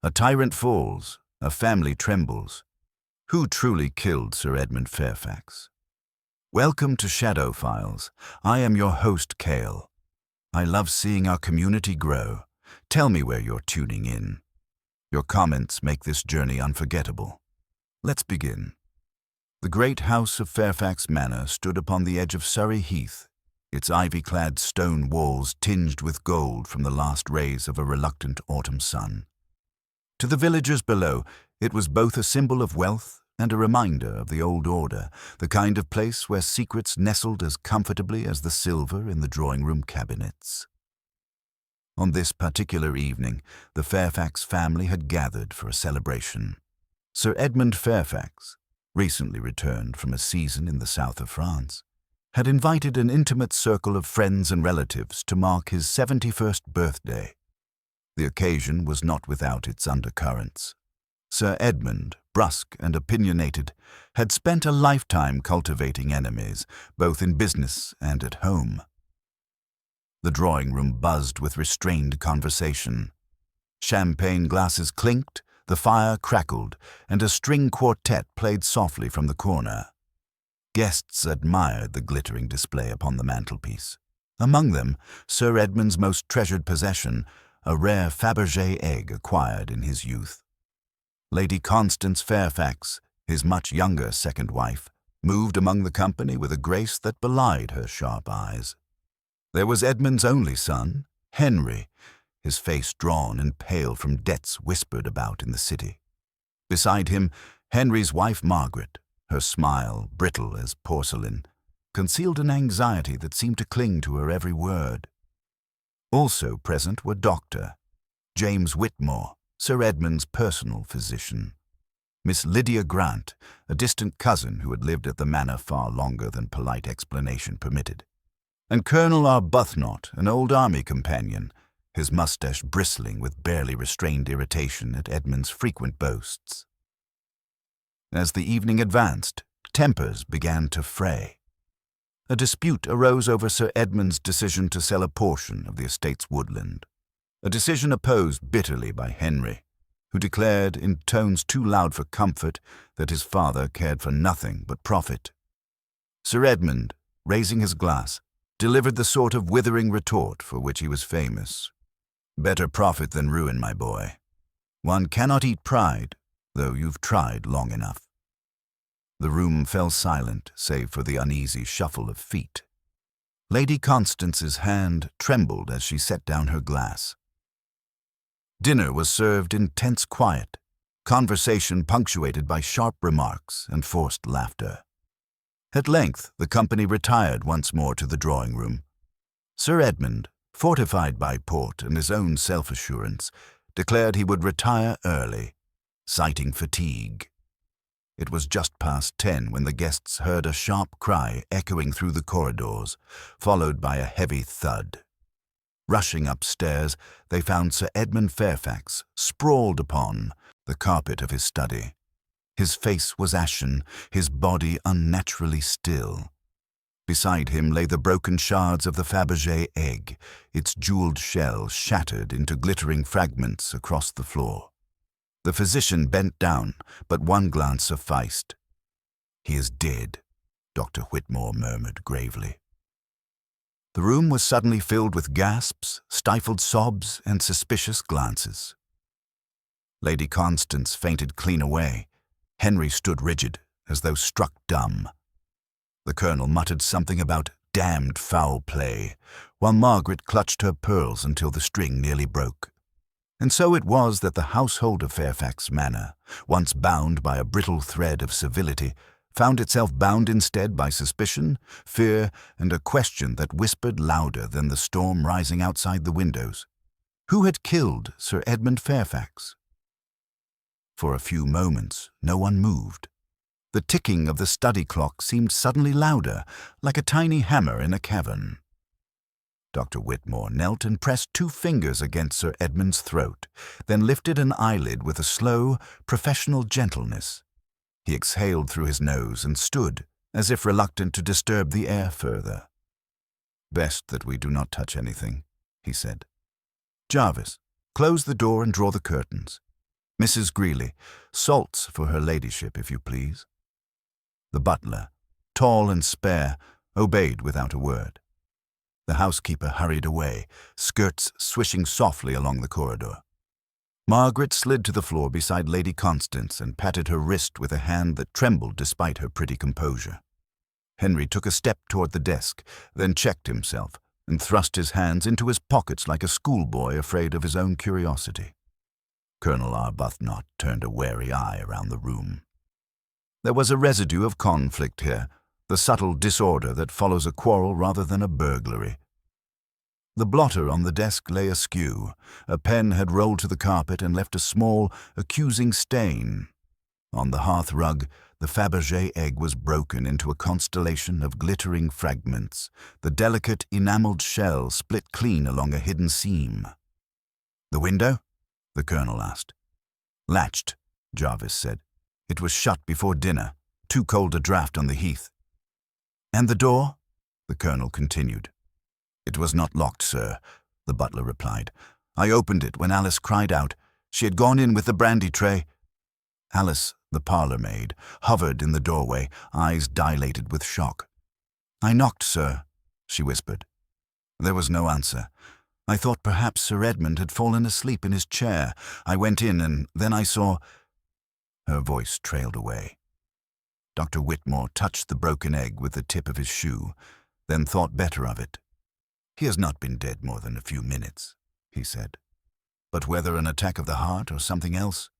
A tyrant falls, a family trembles. Who truly killed Sir Edmund Fairfax? Welcome to Shadow Files. I am your host, Cale. I love seeing our community grow. Tell me where you're tuning in. Your comments make this journey unforgettable. Let's begin. The great house of Fairfax Manor stood upon the edge of Surrey Heath, its ivy-clad stone walls tinged with gold from the last rays of a reluctant autumn sun. To the villagers below, it was both a symbol of wealth and a reminder of the old order, the kind of place where secrets nestled as comfortably as the silver in the drawing-room cabinets. On this particular evening, the Fairfax family had gathered for a celebration. Sir Edmund Fairfax, recently returned from a season in the south of France, had invited an intimate circle of friends and relatives to mark his 71st birthday. The occasion was not without its undercurrents. Sir Edmund, brusque and opinionated, had spent a lifetime cultivating enemies, both in business and at home. The drawing-room buzzed with restrained conversation. Champagne glasses clinked, the fire crackled, and a string quartet played softly from the corner. Guests admired the glittering display upon the mantelpiece. Among them, Sir Edmund's most treasured possession, a rare Fabergé egg acquired in his youth. Lady Constance Fairfax, his much younger second wife, moved among the company with a grace that belied her sharp eyes. There was Edmund's only son, Henry, his face drawn and pale from debts whispered about in the city. Beside him, Henry's wife Margaret, her smile, brittle as porcelain, concealed an anxiety that seemed to cling to her every word. Also present were Dr. James Whitmore, Sir Edmund's personal physician, Miss Lydia Grant, a distant cousin who had lived at the manor far longer than polite explanation permitted, and Colonel Arbuthnot, an old army companion, his mustache bristling with barely restrained irritation at Edmund's frequent boasts. As the evening advanced, tempers began to fray. A dispute arose over Sir Edmund's decision to sell a portion of the estate's woodland, a decision opposed bitterly by Henry, who declared in tones too loud for comfort that his father cared for nothing but profit. Sir Edmund, raising his glass, delivered the sort of withering retort for which he was famous. "Better profit than ruin, my boy. One cannot eat pride, though you've tried long enough." The room fell silent, save for the uneasy shuffle of feet. Lady Constance's hand trembled as she set down her glass. Dinner was served in tense quiet, conversation punctuated by sharp remarks and forced laughter. At length, the company retired once more to the drawing-room. Sir Edmund, fortified by port and his own self-assurance, declared he would retire early, citing fatigue. It was just past 10 when the guests heard a sharp cry echoing through the corridors, followed by a heavy thud. Rushing upstairs, they found Sir Edmund Fairfax sprawled upon the carpet of his study. His face was ashen, his body unnaturally still. Beside him lay the broken shards of the Fabergé egg, its jeweled shell shattered into glittering fragments across the floor. The physician bent down, but one glance sufficed. "He is dead," Dr. Whitmore murmured gravely. The room was suddenly filled with gasps, stifled sobs, and suspicious glances. Lady Constance fainted clean away. Henry stood rigid, as though struck dumb. The colonel muttered something about damned foul play, while Margaret clutched her pearls until the string nearly broke. And so it was that the household of Fairfax Manor, once bound by a brittle thread of civility, found itself bound instead by suspicion, fear, and a question that whispered louder than the storm rising outside the windows. Who had killed Sir Edmund Fairfax? For a few moments, no one moved. The ticking of the study clock seemed suddenly louder, like a tiny hammer in a cavern. Dr. Whitmore knelt and pressed 2 fingers against Sir Edmund's throat, then lifted an eyelid with a slow, professional gentleness. He exhaled through his nose and stood, as if reluctant to disturb the air further. "Best that we do not touch anything," he said. "Jarvis, close the door and draw the curtains. Mrs. Greeley, salts for her ladyship, if you please." The butler, tall and spare, obeyed without a word. The housekeeper hurried away, skirts swishing softly along the corridor. Margaret slid to the floor beside Lady Constance and patted her wrist with a hand that trembled despite her pretty composure. Henry took a step toward the desk, then checked himself and thrust his hands into his pockets like a schoolboy afraid of his own curiosity. Colonel Arbuthnot turned a wary eye around the room. There was a residue of conflict here, the subtle disorder that follows a quarrel rather than a burglary. The blotter on the desk lay askew. A pen had rolled to the carpet and left a small, accusing stain. On the hearth rug, the Fabergé egg was broken into a constellation of glittering fragments, the delicate enameled shell split clean along a hidden seam. "The window?" the colonel asked. "Latched," Jarvis said. "It was shut before dinner. Too cold a draught on the heath." "And the door?" the colonel continued. "It was not locked, sir," the butler replied. "I opened it when Alice cried out. She had gone in with the brandy tray." Alice, the parlour maid, hovered in the doorway, eyes dilated with shock. "I knocked, sir," she whispered. There was no answer. "I thought perhaps Sir Edmund had fallen asleep in his chair. I went in and then I saw—" Her voice trailed away. Dr. Whitmore touched the broken egg with the tip of his shoe, then thought better of it. "He has not been dead more than a few minutes," he said. "But whether an attack of the heart or something else—"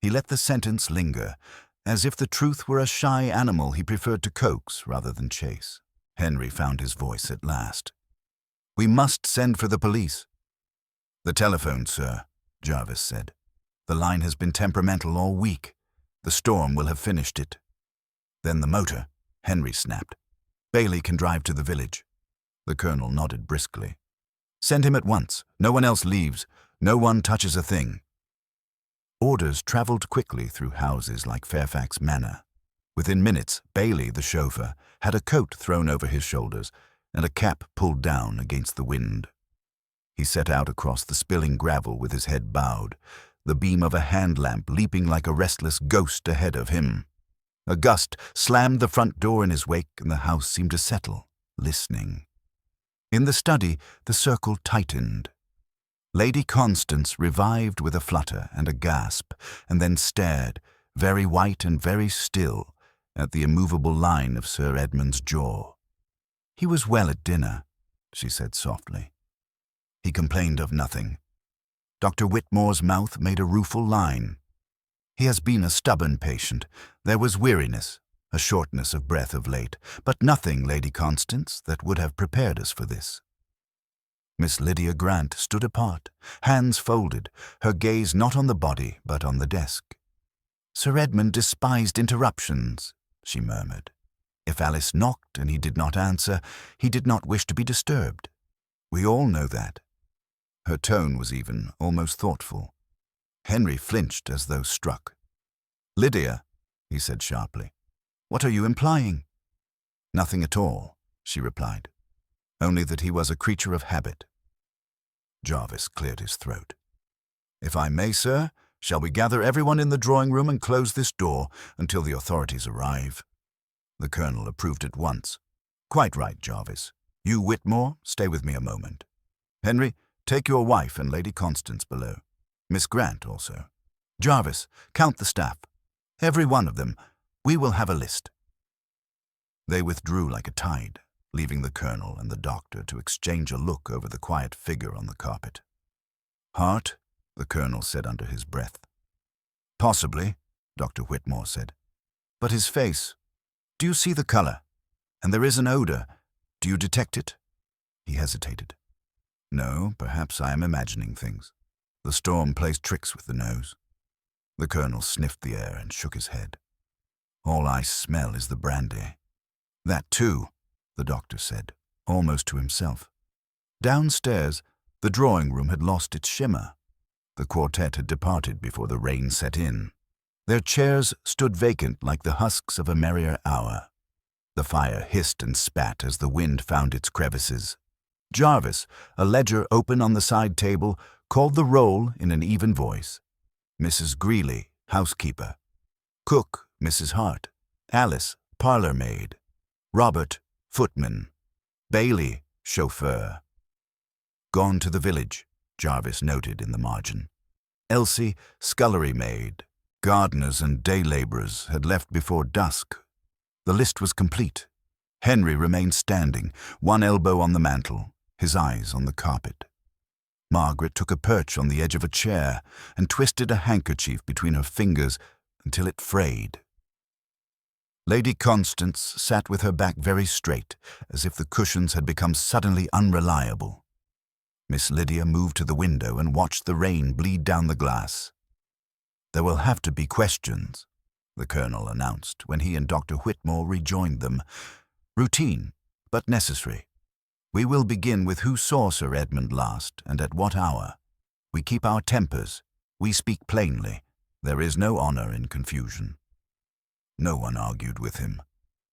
He let the sentence linger, as if the truth were a shy animal he preferred to coax rather than chase. Henry found his voice at last. "We must send for the police." "The telephone, sir," Jarvis said. "The line has been temperamental all week. The storm will have finished it." "Then the motor," Henry snapped. "Bailey can drive to the village." The colonel nodded briskly. "Send him at once. No one else leaves. No one touches a thing." Orders traveled quickly through houses like Fairfax Manor. Within minutes, Bailey, the chauffeur, had a coat thrown over his shoulders and a cap pulled down against the wind. He set out across the spilling gravel with his head bowed, the beam of a hand lamp leaping like a restless ghost ahead of him. A gust slammed the front door in his wake and the house seemed to settle, listening. In the study, the circle tightened. Lady Constance revived with a flutter and a gasp, and then stared, very white and very still, at the immovable line of Sir Edmund's jaw. "He was well at dinner," she said softly. "He complained of nothing." Dr. Whitmore's mouth made a rueful line. "He has been a stubborn patient. There was weariness, a shortness of breath of late, but nothing, Lady Constance, that would have prepared us for this." Miss Lydia Grant stood apart, hands folded, her gaze not on the body but on the desk. "Sir Edmund despised interruptions," she murmured. "If Alice knocked and he did not answer, he did not wish to be disturbed. We all know that." Her tone was even, almost thoughtful. Henry flinched as though struck. "Lydia," he said sharply, "what are you implying?" "Nothing at all," she replied. "Only that he was a creature of habit." Jarvis cleared his throat. "If I may, sir, shall we gather everyone in the drawing-room and close this door until the authorities arrive?" The colonel approved at once. "Quite right, Jarvis. You, Whitmore, stay with me a moment. Henry, take your wife and Lady Constance below. Miss Grant also. Jarvis, count the staff. Every one of them. We will have a list." They withdrew like a tide, leaving the colonel and the doctor to exchange a look over the quiet figure on the carpet. "Heart?" the colonel said under his breath. "Possibly," Dr. Whitmore said. "But his face. Do you see the color? And there is an odor. Do you detect it?" He hesitated. "No, perhaps I am imagining things. The storm plays tricks with the nose." The colonel sniffed the air and shook his head. "All I smell is the brandy." "That too," the doctor said, almost to himself. Downstairs, the drawing-room had lost its shimmer. The quartet had departed before the rain set in. Their chairs stood vacant like the husks of a merrier hour. The fire hissed and spat as the wind found its crevices. Jarvis, a ledger open on the side table, called the roll in an even voice. Mrs. Greeley, housekeeper. Cook, Mrs. Hart. Alice, parlour maid. Robert, footman. Bailey, chauffeur. Gone to the village, Jarvis noted in the margin. Elsie, scullery maid. Gardeners and day labourers had left before dusk. The list was complete. Henry remained standing, one elbow on the mantel, his eyes on the carpet. Margaret took a perch on the edge of a chair and twisted a handkerchief between her fingers until it frayed. Lady Constance sat with her back very straight, as if the cushions had become suddenly unreliable. Miss Lydia moved to the window and watched the rain bleed down the glass. "There will have to be questions," the Colonel announced when he and Dr. Whitmore rejoined them. "Routine, but necessary. We will begin with who saw Sir Edmund last and at what hour. We keep our tempers. We speak plainly. There is no honour in confusion." No one argued with him.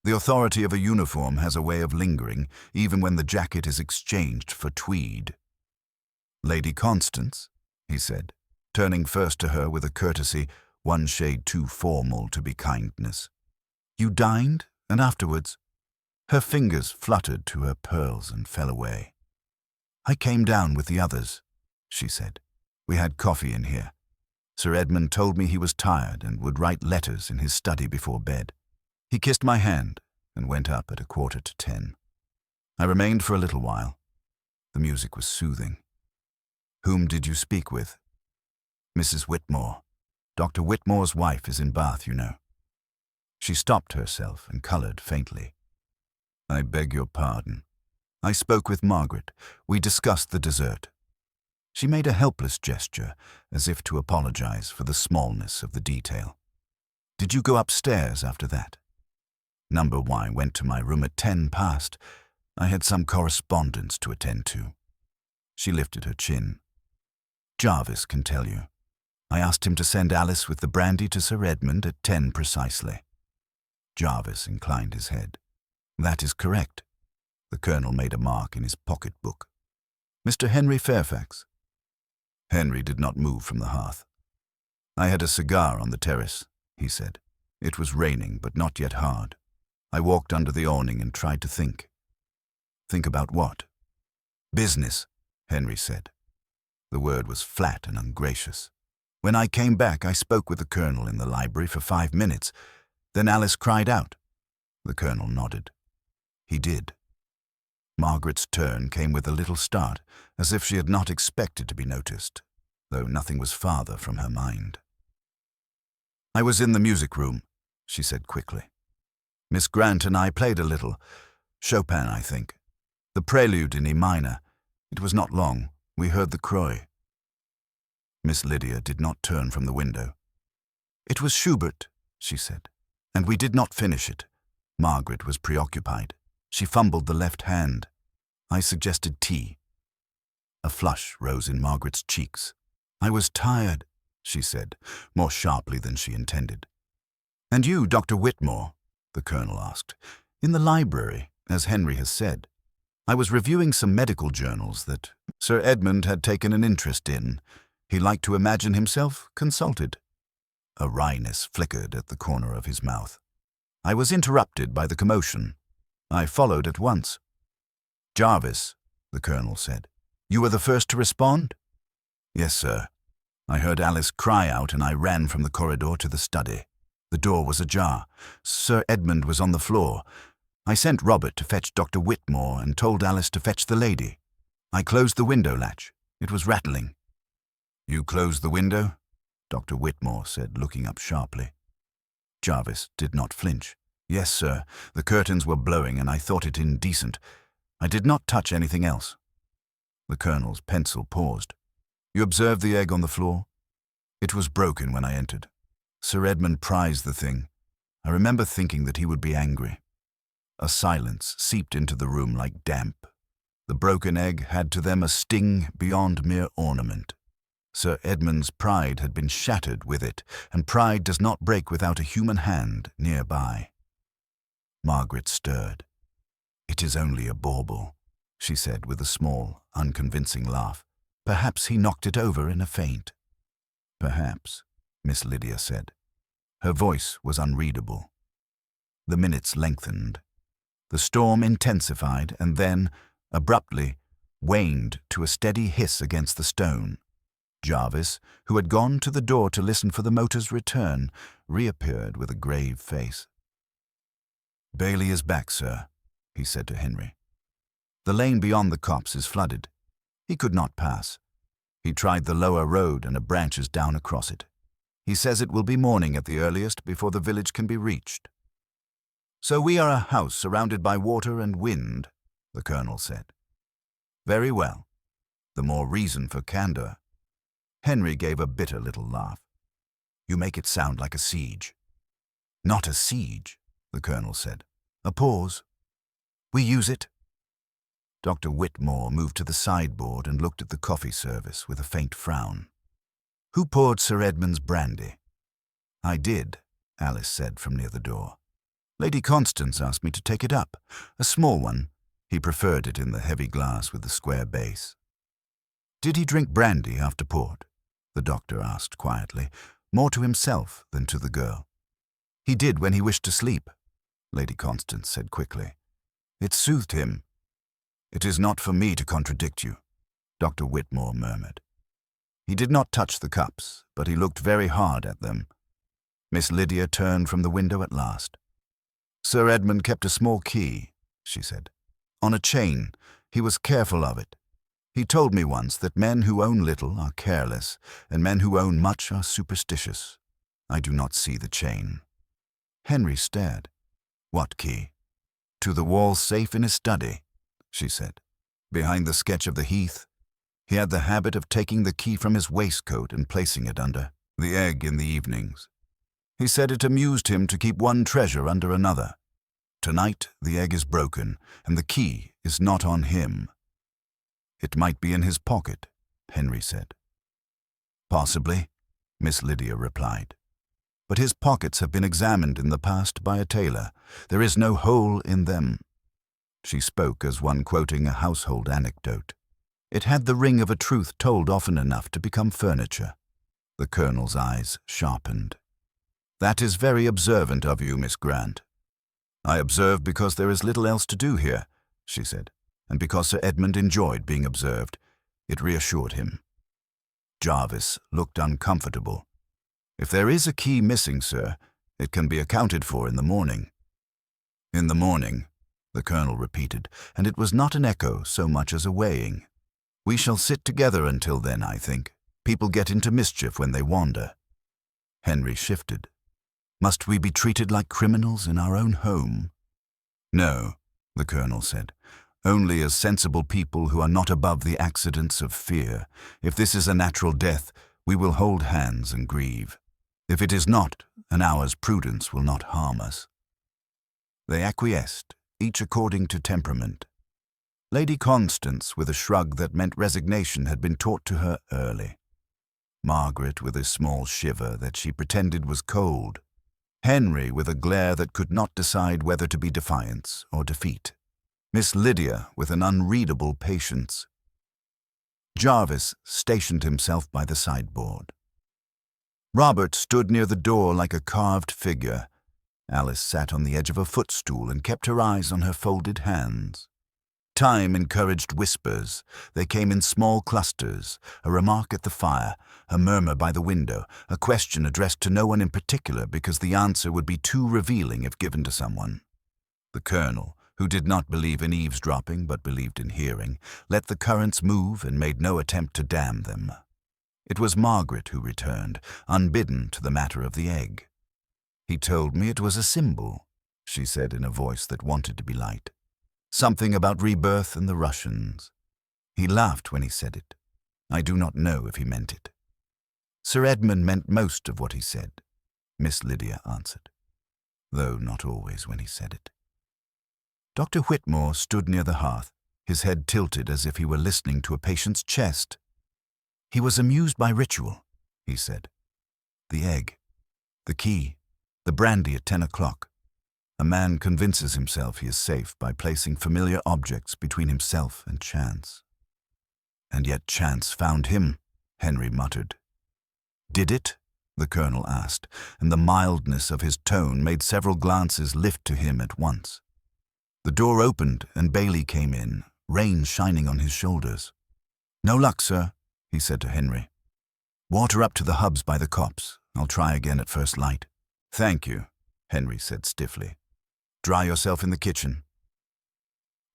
The authority of a uniform has a way of lingering, even when the jacket is exchanged for tweed. "Lady Constance," he said, turning first to her with a courtesy one shade too formal to be kindness. "You dined, and afterwards—" Her fingers fluttered to her pearls and fell away. "I came down with the others," she said. "We had coffee in here. Sir Edmund told me he was tired and would write letters in his study before bed. He kissed my hand and went up at 9:45. I remained for a little while. The music was soothing. Whom did you speak with?" "Mrs. Whitmore. Dr. Whitmore's wife is in Bath, you know." She stopped herself and coloured faintly. "I beg your pardon. I spoke with Margaret. We discussed the dessert." She made a helpless gesture, as if to apologize for the smallness of the detail. "Did you go upstairs after that?" "Number Y went to my room at 10 past. I had some correspondence to attend to." She lifted her chin. "Jarvis can tell you. I asked him to send Alice with the brandy to Sir Edmund at 10 precisely." Jarvis inclined his head. "That is correct." The Colonel made a mark in his pocket-book. "Mr. Henry Fairfax?" Henry did not move from the hearth. "I had a cigar on the terrace," he said. "It was raining, but not yet hard. I walked under the awning and tried to think." "Think about what?" "Business," Henry said. The word was flat and ungracious. "When I came back, I spoke with the Colonel in the library for 5 minutes. Then Alice cried out." The Colonel nodded. "He did." Margaret's turn came with a little start, as if she had not expected to be noticed, though nothing was farther from her mind. "I was in the music room," she said quickly. "Miss Grant and I played a little. Chopin, I think. The prelude in E minor. It was not long. We heard the Croix." Miss Lydia did not turn from the window. "It was Schubert," she said, "and we did not finish it." Margaret was preoccupied. She fumbled the left hand. I suggested tea. A flush rose in Margaret's cheeks. "I was tired," she said, more sharply than she intended. "And you, Dr. Whitmore?" the Colonel asked. "In the library, as Henry has said. I was reviewing some medical journals that Sir Edmund had taken an interest in. He liked to imagine himself consulted." A wryness flickered at the corner of his mouth. "I was interrupted by the commotion. I followed at once." "Jarvis," the Colonel said, "you were the first to respond?" "Yes, sir. I heard Alice cry out and I ran from the corridor to the study. The door was ajar. Sir Edmund was on the floor. I sent Robert to fetch Dr. Whitmore and told Alice to fetch the lady. I closed the window latch. It was rattling." "You closed the window?" Dr. Whitmore said, looking up sharply. Jarvis did not flinch. "Yes, sir. The curtains were blowing and I thought it indecent. I did not touch anything else." The Colonel's pencil paused. "You observed the egg on the floor?" "It was broken when I entered. Sir Edmund prized the thing. I remember thinking that he would be angry." A silence seeped into the room like damp. The broken egg had to them a sting beyond mere ornament. Sir Edmund's pride had been shattered with it, and pride does not break without a human hand nearby. Margaret stirred. "It is only a bauble," she said with a small, unconvincing laugh. "Perhaps he knocked it over in a faint." "Perhaps," Miss Lydia said. Her voice was unreadable. The minutes lengthened. The storm intensified and then, abruptly, waned to a steady hiss against the stone. Jarvis, who had gone to the door to listen for the motor's return, reappeared with a grave face. "Bailey is back, sir," he said to Henry. "The lane beyond the copse is flooded. He could not pass. He tried the lower road and a branch is down across it. He says it will be morning at the earliest before the village can be reached." "So we are a house surrounded by water and wind," the colonel said. "Very well. The more reason for candor." Henry gave a bitter little laugh. "You make it sound like a siege." "Not a siege," the colonel said. "A pause. We use it." Dr. Whitmore moved to the sideboard and looked at the coffee service with a faint frown. "Who poured Sir Edmund's brandy?" "I did," Alice said from near the door. "Lady Constance asked me to take it up. A small one. He preferred it in the heavy glass with the square base." "Did he drink brandy after port?" the doctor asked quietly, more to himself than to the girl. "He did when he wished to sleep," Lady Constance said quickly. "It soothed him." "It is not for me to contradict you," Dr. Whitmore murmured. He did not touch the cups, but he looked very hard at them. Miss Lydia turned from the window at last. "Sir Edmund kept a small key," she said. "On a chain. He was careful of it. He told me once that men who own little are careless, and men who own much are superstitious. I do not see the chain." Henry stared. "What key?" "To the wall safe in his study," she said. "Behind the sketch of the heath. He had the habit of taking the key from his waistcoat and placing it under the egg in the evenings. He said it amused him to keep one treasure under another. Tonight the egg is broken, and the key is not on him." "It might be in his pocket," Henry said. "Possibly," Miss Lydia replied. "But his pockets have been examined in the past by a tailor. There is no hole in them." She spoke as one quoting a household anecdote. It had the ring of a truth told often enough to become furniture. The colonel's eyes sharpened. "That is very observant of you, Miss Grant." "I observe because there is little else to do here," she said, and because Sir Edmund enjoyed being observed. It reassured him. Jarvis looked uncomfortable. "If there is a key missing, sir, it can be accounted for in the morning." "In the morning," the colonel repeated, and it was not an echo so much as a weighing. "We shall sit together until then, I think. People get into mischief when they wander." Henry shifted. "Must we be treated like criminals in our own home?" "No," the colonel said. "Only as sensible people who are not above the accidents of fear. If this is a natural death, we will hold hands and grieve. If it is not, an hour's prudence will not harm us." They acquiesced, each according to temperament. Lady Constance, with a shrug that meant resignation, had been taught to her early. Margaret, with a small shiver that she pretended was cold. Henry, with a glare that could not decide whether to be defiance or defeat. Miss Lydia, with an unreadable patience. Jarvis stationed himself by the sideboard. Robert stood near the door like a carved figure. Alice sat on the edge of a footstool and kept her eyes on her folded hands. Time encouraged whispers. They came in small clusters, a remark at the fire, a murmur by the window, a question addressed to no one in particular because the answer would be too revealing if given to someone. The colonel, who did not believe in eavesdropping but believed in hearing, let the currents move and made no attempt to dam them. It was Margaret who returned, unbidden, to the matter of the egg. "He told me it was a symbol," she said in a voice that wanted to be light. "Something about rebirth and the Russians. He laughed when he said it. I do not know if he meant it." "Sir Edmund meant most of what he said," Miss Lydia answered, "though not always when he said it." Dr. Whitmore stood near the hearth, his head tilted as if he were listening to a patient's chest. "He was amused by ritual," he said. "The egg, the key, the brandy at 10 o'clock. A man convinces himself he is safe by placing familiar objects between himself and chance." "And yet chance found him," Henry muttered. "Did it?" the colonel asked, and the mildness of his tone made several glances lift to him at once. The door opened and Bailey came in, rain shining on his shoulders. "No luck, sir," he said to Henry. "Water up to the hubs by the copse. I'll try again at first light." "Thank you," Henry said stiffly. "Dry yourself in the kitchen."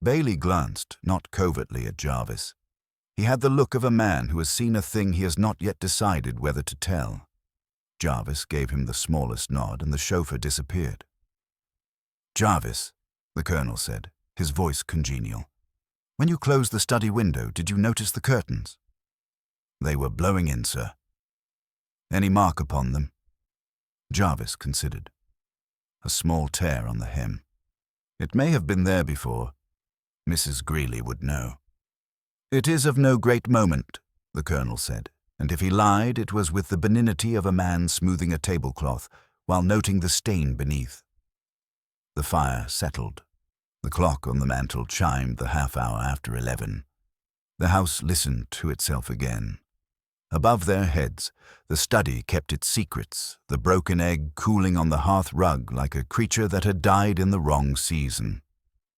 Bailey glanced, not covertly, at Jarvis. He had the look of a man who has seen a thing he has not yet decided whether to tell. Jarvis gave him the smallest nod, and the chauffeur disappeared. "Jarvis," the colonel said, his voice congenial, "when you closed the study window, did you notice the curtains?" "They were blowing in, sir." "Any mark upon them?" Jarvis considered. A small tear on the hem. "It may have been there before. Mrs. Greeley would know." "It is of no great moment," the colonel said, and if he lied, it was with the benignity of a man smoothing a tablecloth, while noting the stain beneath. The fire settled. The clock on the mantel chimed the half-hour after 11. The house listened to itself again. Above their heads, the study kept its secrets, the broken egg cooling on the hearth rug like a creature that had died in the wrong season.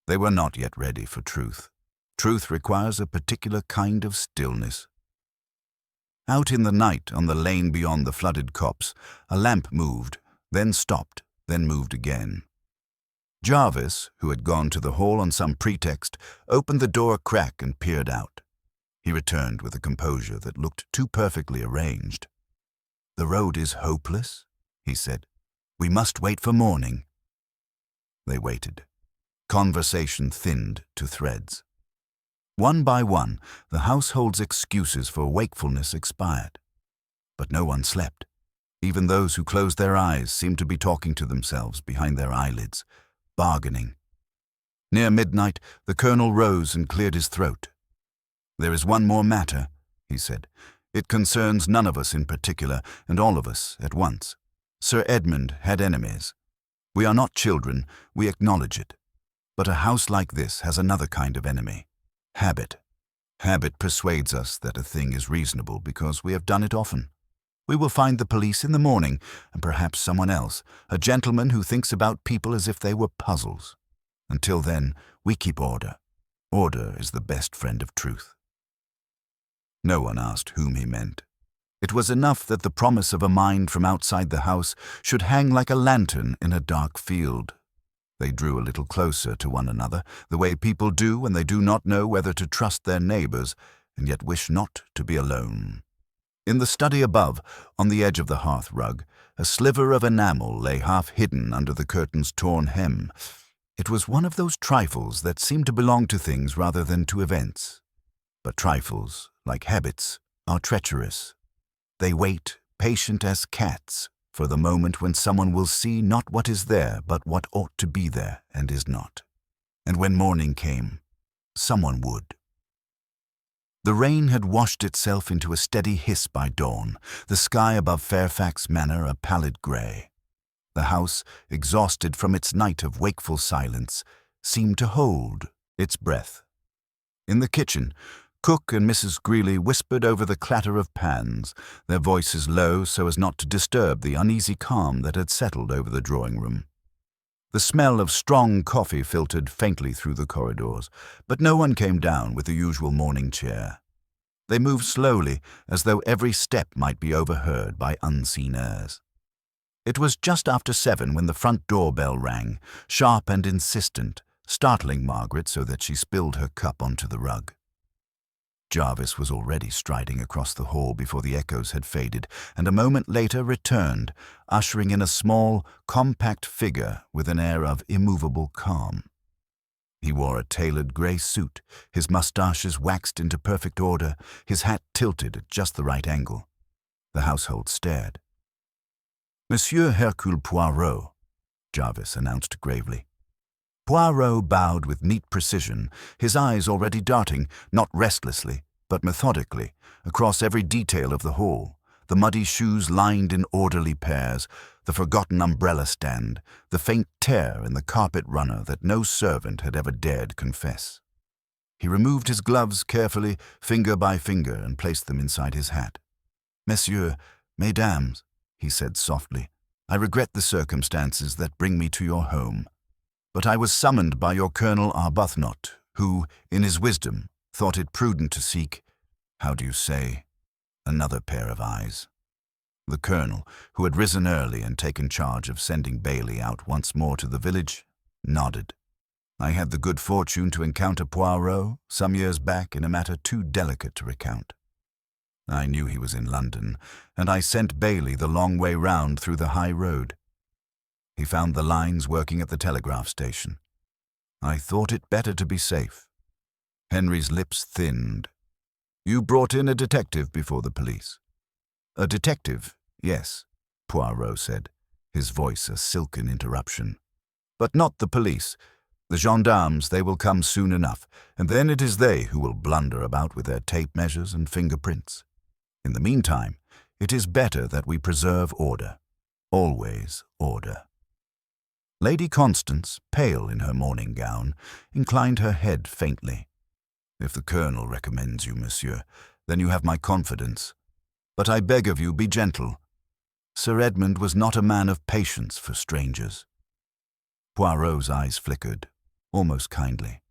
They were not yet ready for truth. Truth requires a particular kind of stillness. Out in the night, on the lane beyond the flooded copse, a lamp moved, then stopped, then moved again. Jarvis, who had gone to the hall on some pretext, opened the door a crack and peered out. He returned with a composure that looked too perfectly arranged. "The road is hopeless," he said. "We must wait for morning." They waited. Conversation thinned to threads. One by one, the household's excuses for wakefulness expired. But no one slept. Even those who closed their eyes seemed to be talking to themselves behind their eyelids, bargaining. Near midnight, the colonel rose and cleared his throat. "There is one more matter," he said. "It concerns none of us in particular, and all of us at once. Sir Edmund had enemies. We are not children, we acknowledge it. But a house like this has another kind of enemy. Habit. Habit persuades us that a thing is reasonable because we have done it often. We will find the police in the morning, and perhaps someone else, a gentleman who thinks about people as if they were puzzles. Until then, we keep order. Order is the best friend of truth." No one asked whom he meant. It was enough that the promise of a mind from outside the house should hang like a lantern in a dark field. They drew a little closer to one another, the way people do when they do not know whether to trust their neighbors, and yet wish not to be alone. In the study above, on the edge of the hearth rug, a sliver of enamel lay half hidden under the curtain's torn hem. It was one of those trifles that seem to belong to things rather than to events. But trifles, like habits, are treacherous. They wait, patient as cats, for the moment when someone will see not what is there, but what ought to be there and is not. And when morning came, someone would. The rain had washed itself into a steady hiss by dawn, the sky above Fairfax Manor a pallid grey. The house, exhausted from its night of wakeful silence, seemed to hold its breath. In the kitchen, Cook and Mrs. Greeley whispered over the clatter of pans, their voices low so as not to disturb the uneasy calm that had settled over the drawing-room. The smell of strong coffee filtered faintly through the corridors, but no one came down with the usual morning cheer. They moved slowly, as though every step might be overheard by unseen heirs. It was just after 7 when the front door bell rang, sharp and insistent, startling Margaret so that she spilled her cup onto the rug. Jarvis was already striding across the hall before the echoes had faded, and a moment later returned, ushering in a small, compact figure with an air of immovable calm. He wore a tailored grey suit, his moustaches waxed into perfect order, his hat tilted at just the right angle. The household stared. "Monsieur Hercule Poirot," Jarvis announced gravely. Poirot bowed with neat precision, his eyes already darting, not restlessly, but methodically, across every detail of the hall, the muddy shoes lined in orderly pairs, the forgotten umbrella stand, the faint tear in the carpet runner that no servant had ever dared confess. He removed his gloves carefully, finger by finger, and placed them inside his hat. "Messieurs, mesdames," he said softly. "I regret the circumstances that bring me to your home. But I was summoned by your Colonel Arbuthnot, who, in his wisdom, thought it prudent to seek, how do you say, another pair of eyes." The colonel, who had risen early and taken charge of sending Bailey out once more to the village, nodded. "I had the good fortune to encounter Poirot some years back in a matter too delicate to recount. I knew he was in London, and I sent Bailey the long way round through the high road. He found the lines working at the telegraph station. I thought it better to be safe." Henry's lips thinned. "You brought in a detective before the police?" "A detective, yes," Poirot said, his voice a silken interruption. "But not the police. The gendarmes, they will come soon enough, and then it is they who will blunder about with their tape measures and fingerprints. In the meantime, it is better that we preserve order. Always order." Lady Constance, pale in her morning gown, inclined her head faintly. "If the colonel recommends you, monsieur, then you have my confidence. But I beg of you, be gentle. Sir Edmund was not a man of patience for strangers." Poirot's eyes flickered, almost kindly.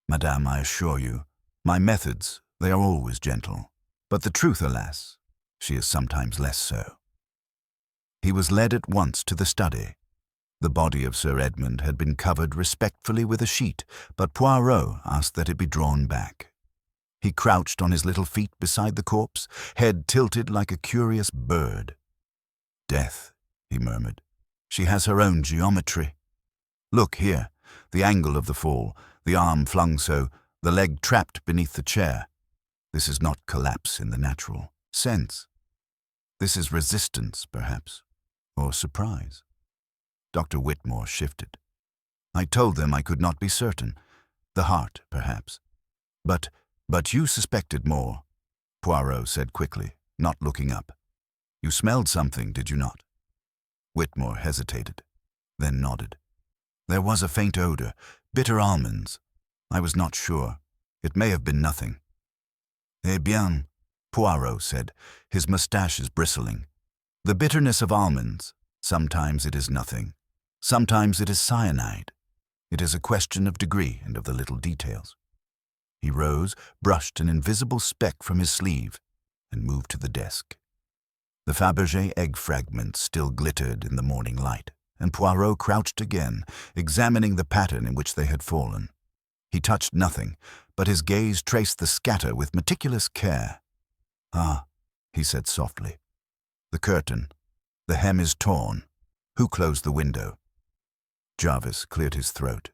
"Madame, I assure you, my methods, they are always gentle. But the truth, alas, she is sometimes less so." He was led at once to the study. The body of Sir Edmund had been covered respectfully with a sheet, but Poirot asked that it be drawn back. He crouched on his little feet beside the corpse, head tilted like a curious bird. "Death," he murmured. "She has her own geometry. Look here, the angle of the fall, the arm flung so, the leg trapped beneath the chair. This is not collapse in the natural sense. This is resistance, perhaps, or surprise." Dr. Whitmore shifted. "I told them I could not be certain. The heart, perhaps. But you suspected more," Poirot said quickly, not looking up. "You smelled something, did you not?" Whitmore hesitated, then nodded. "There was a faint odor, bitter almonds. I was not sure. It may have been nothing." "Eh bien," Poirot said, his moustaches bristling. "The bitterness of almonds, sometimes it is nothing. Sometimes it is cyanide. It is a question of degree and of the little details." He rose, brushed an invisible speck from his sleeve, and moved to the desk. The Fabergé egg fragments still glittered in the morning light, and Poirot crouched again, examining the pattern in which they had fallen. He touched nothing, but his gaze traced the scatter with meticulous care. "Ah," he said softly. "The curtain. The hem is torn. Who closed the window?" Jarvis cleared his throat.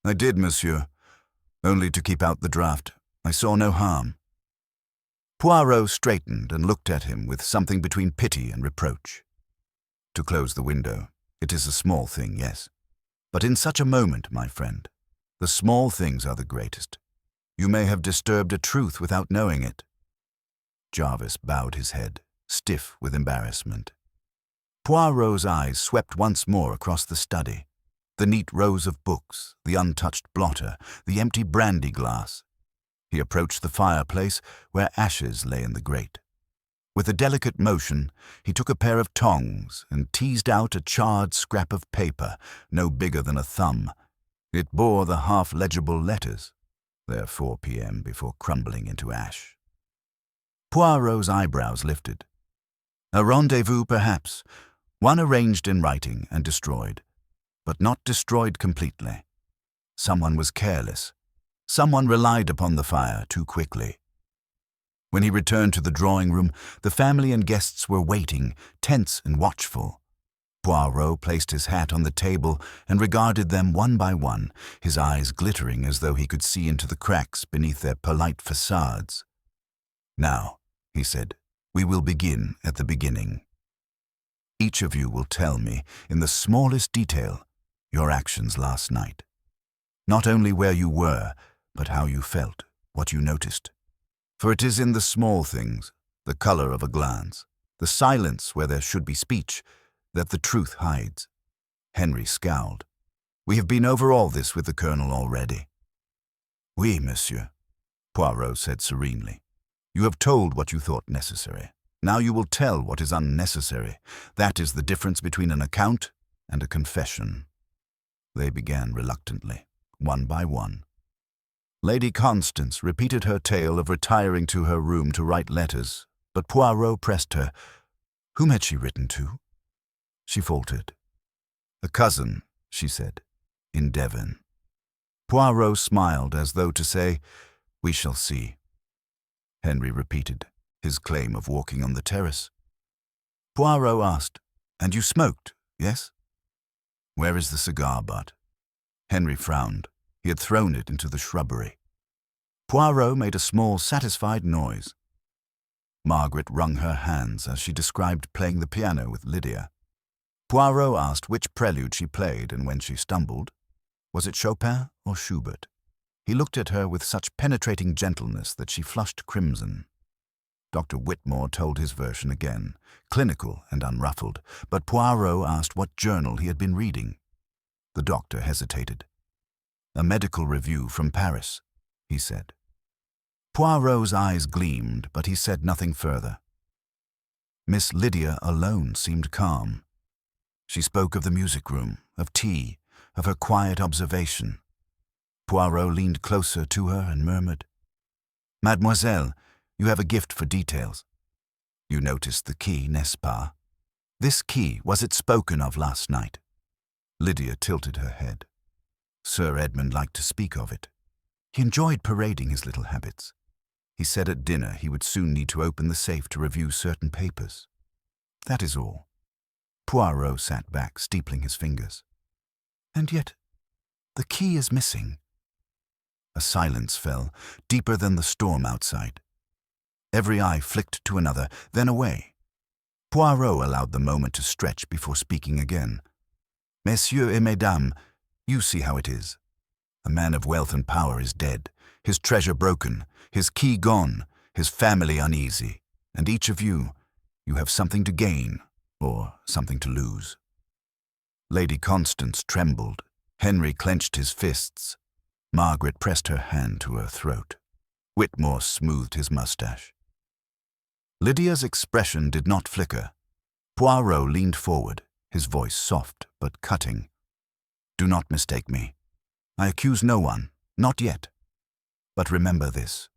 "I did, monsieur. Only to keep out the draught. I saw no harm." Poirot straightened and looked at him with something between pity and reproach. "To close the window. It is a small thing, yes. But in such a moment, my friend, the small things are the greatest. You may have disturbed a truth without knowing it." Jarvis bowed his head, stiff with embarrassment. Poirot's eyes swept once more across the study. The neat rows of books, the untouched blotter, the empty brandy glass. He approached the fireplace where ashes lay in the grate. With a delicate motion, he took a pair of tongs and teased out a charred scrap of paper, no bigger than a thumb. It bore the half-legible letters, their 4 p.m. before crumbling into ash. Poirot's eyebrows lifted. A rendezvous, perhaps, one arranged in writing and destroyed, but not destroyed completely. Someone was careless. Someone relied upon the fire too quickly. When he returned to the drawing-room, the family and guests were waiting, tense and watchful. Poirot placed his hat on the table and regarded them one by one, his eyes glittering as though he could see into the cracks beneath their polite facades. "Now," he said, "we will begin at the beginning. Each of you will tell me, in the smallest detail, your actions last night. Not only where you were, but how you felt, what you noticed. For it is in the small things, the color of a glance, the silence where there should be speech, that the truth hides." Henry scowled. "We have been over all this with the colonel already." "Oui, monsieur," Poirot said serenely. "You have told what you thought necessary. Now you will tell what is unnecessary. That is the difference between an account and a confession." They began reluctantly, one by one. Lady Constance repeated her tale of retiring to her room to write letters, but Poirot pressed her. Whom had she written to? She faltered. "A cousin," she said, "in Devon." Poirot smiled as though to say, "We shall see." Henry repeated his claim of walking on the terrace. Poirot asked, "And you smoked, yes? Where is the cigar butt?" Henry frowned. He had thrown it into the shrubbery. Poirot made a small, satisfied noise. Margaret wrung her hands as she described playing the piano with Lydia. Poirot asked which prelude she played and when she stumbled. Was it Chopin or Schubert? He looked at her with such penetrating gentleness that she flushed crimson. Dr. Whitmore told his version again, clinical and unruffled, but Poirot asked what journal he had been reading. The doctor hesitated. "A medical review from Paris," he said. Poirot's eyes gleamed, but he said nothing further. Miss Lydia alone seemed calm. She spoke of the music room, of tea, of her quiet observation. Poirot leaned closer to her and murmured, "Mademoiselle, you have a gift for details. You noticed the key, n'est-ce pas? This key, was it spoken of last night?" Lydia tilted her head. Sir Edmund liked to speak of it. He enjoyed parading his little habits. He said at dinner he would soon need to open the safe to review certain papers. That is all. Poirot sat back, steepling his fingers. "And yet, the key is missing." A silence fell, deeper than the storm outside. Every eye flicked to another, then away. Poirot allowed the moment to stretch before speaking again. "Messieurs et mesdames, you see how it is. A man of wealth and power is dead, his treasure broken, his key gone, his family uneasy, and each of you have something to gain or something to lose." Lady Constance trembled. Henry clenched his fists. Margaret pressed her hand to her throat. Whitmore smoothed his mustache. Lydia's expression did not flicker. Poirot leaned forward, his voice soft but cutting. "Do not mistake me. I accuse no one, not yet. But remember this.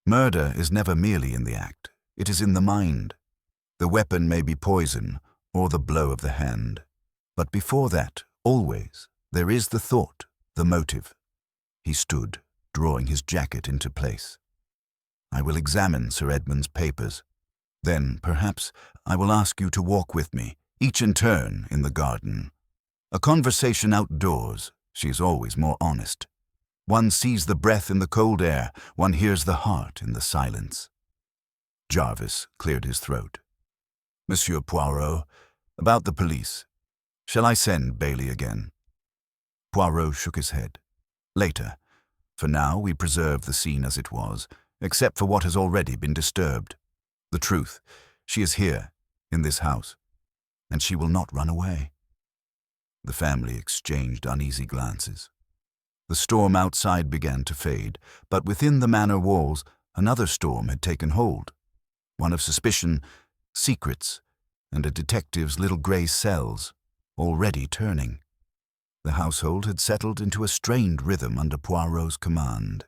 Murder is never merely in the act. It is in the mind. The weapon may be poison or the blow of the hand. But before that, always, there is the thought, the motive." He stood, drawing his jacket into place. "I will examine Sir Edmund's papers. Then, perhaps, I will ask you to walk with me, each in turn, in the garden. A conversation outdoors, she is always more honest. One sees the breath in the cold air, one hears the heart in the silence." Jarvis cleared his throat. "Monsieur Poirot, about the police. Shall I send Bailey again?" Poirot shook his head. "Later. For now, we preserve the scene as it was, except for what has already been disturbed. The truth, she is here, in this house, and she will not run away." The family exchanged uneasy glances. The storm outside began to fade, but within the manor walls, another storm had taken hold. One of suspicion, secrets, and a detective's little grey cells, already turning. The household had settled into a strained rhythm under Poirot's command.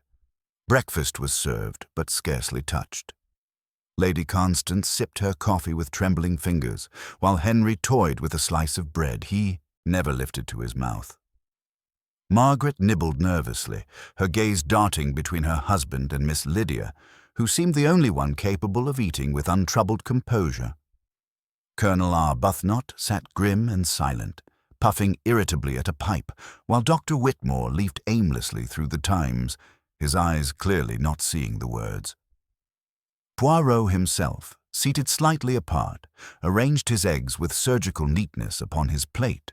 Breakfast was served, but scarcely touched. Lady Constance sipped her coffee with trembling fingers, while Henry toyed with a slice of bread he never lifted to his mouth. Margaret nibbled nervously, her gaze darting between her husband and Miss Lydia, who seemed the only one capable of eating with untroubled composure. Colonel Arbuthnot sat grim and silent, puffing irritably at a pipe, while Dr. Whitmore leafed aimlessly through the Times, his eyes clearly not seeing the words. Poirot himself, seated slightly apart, arranged his eggs with surgical neatness upon his plate.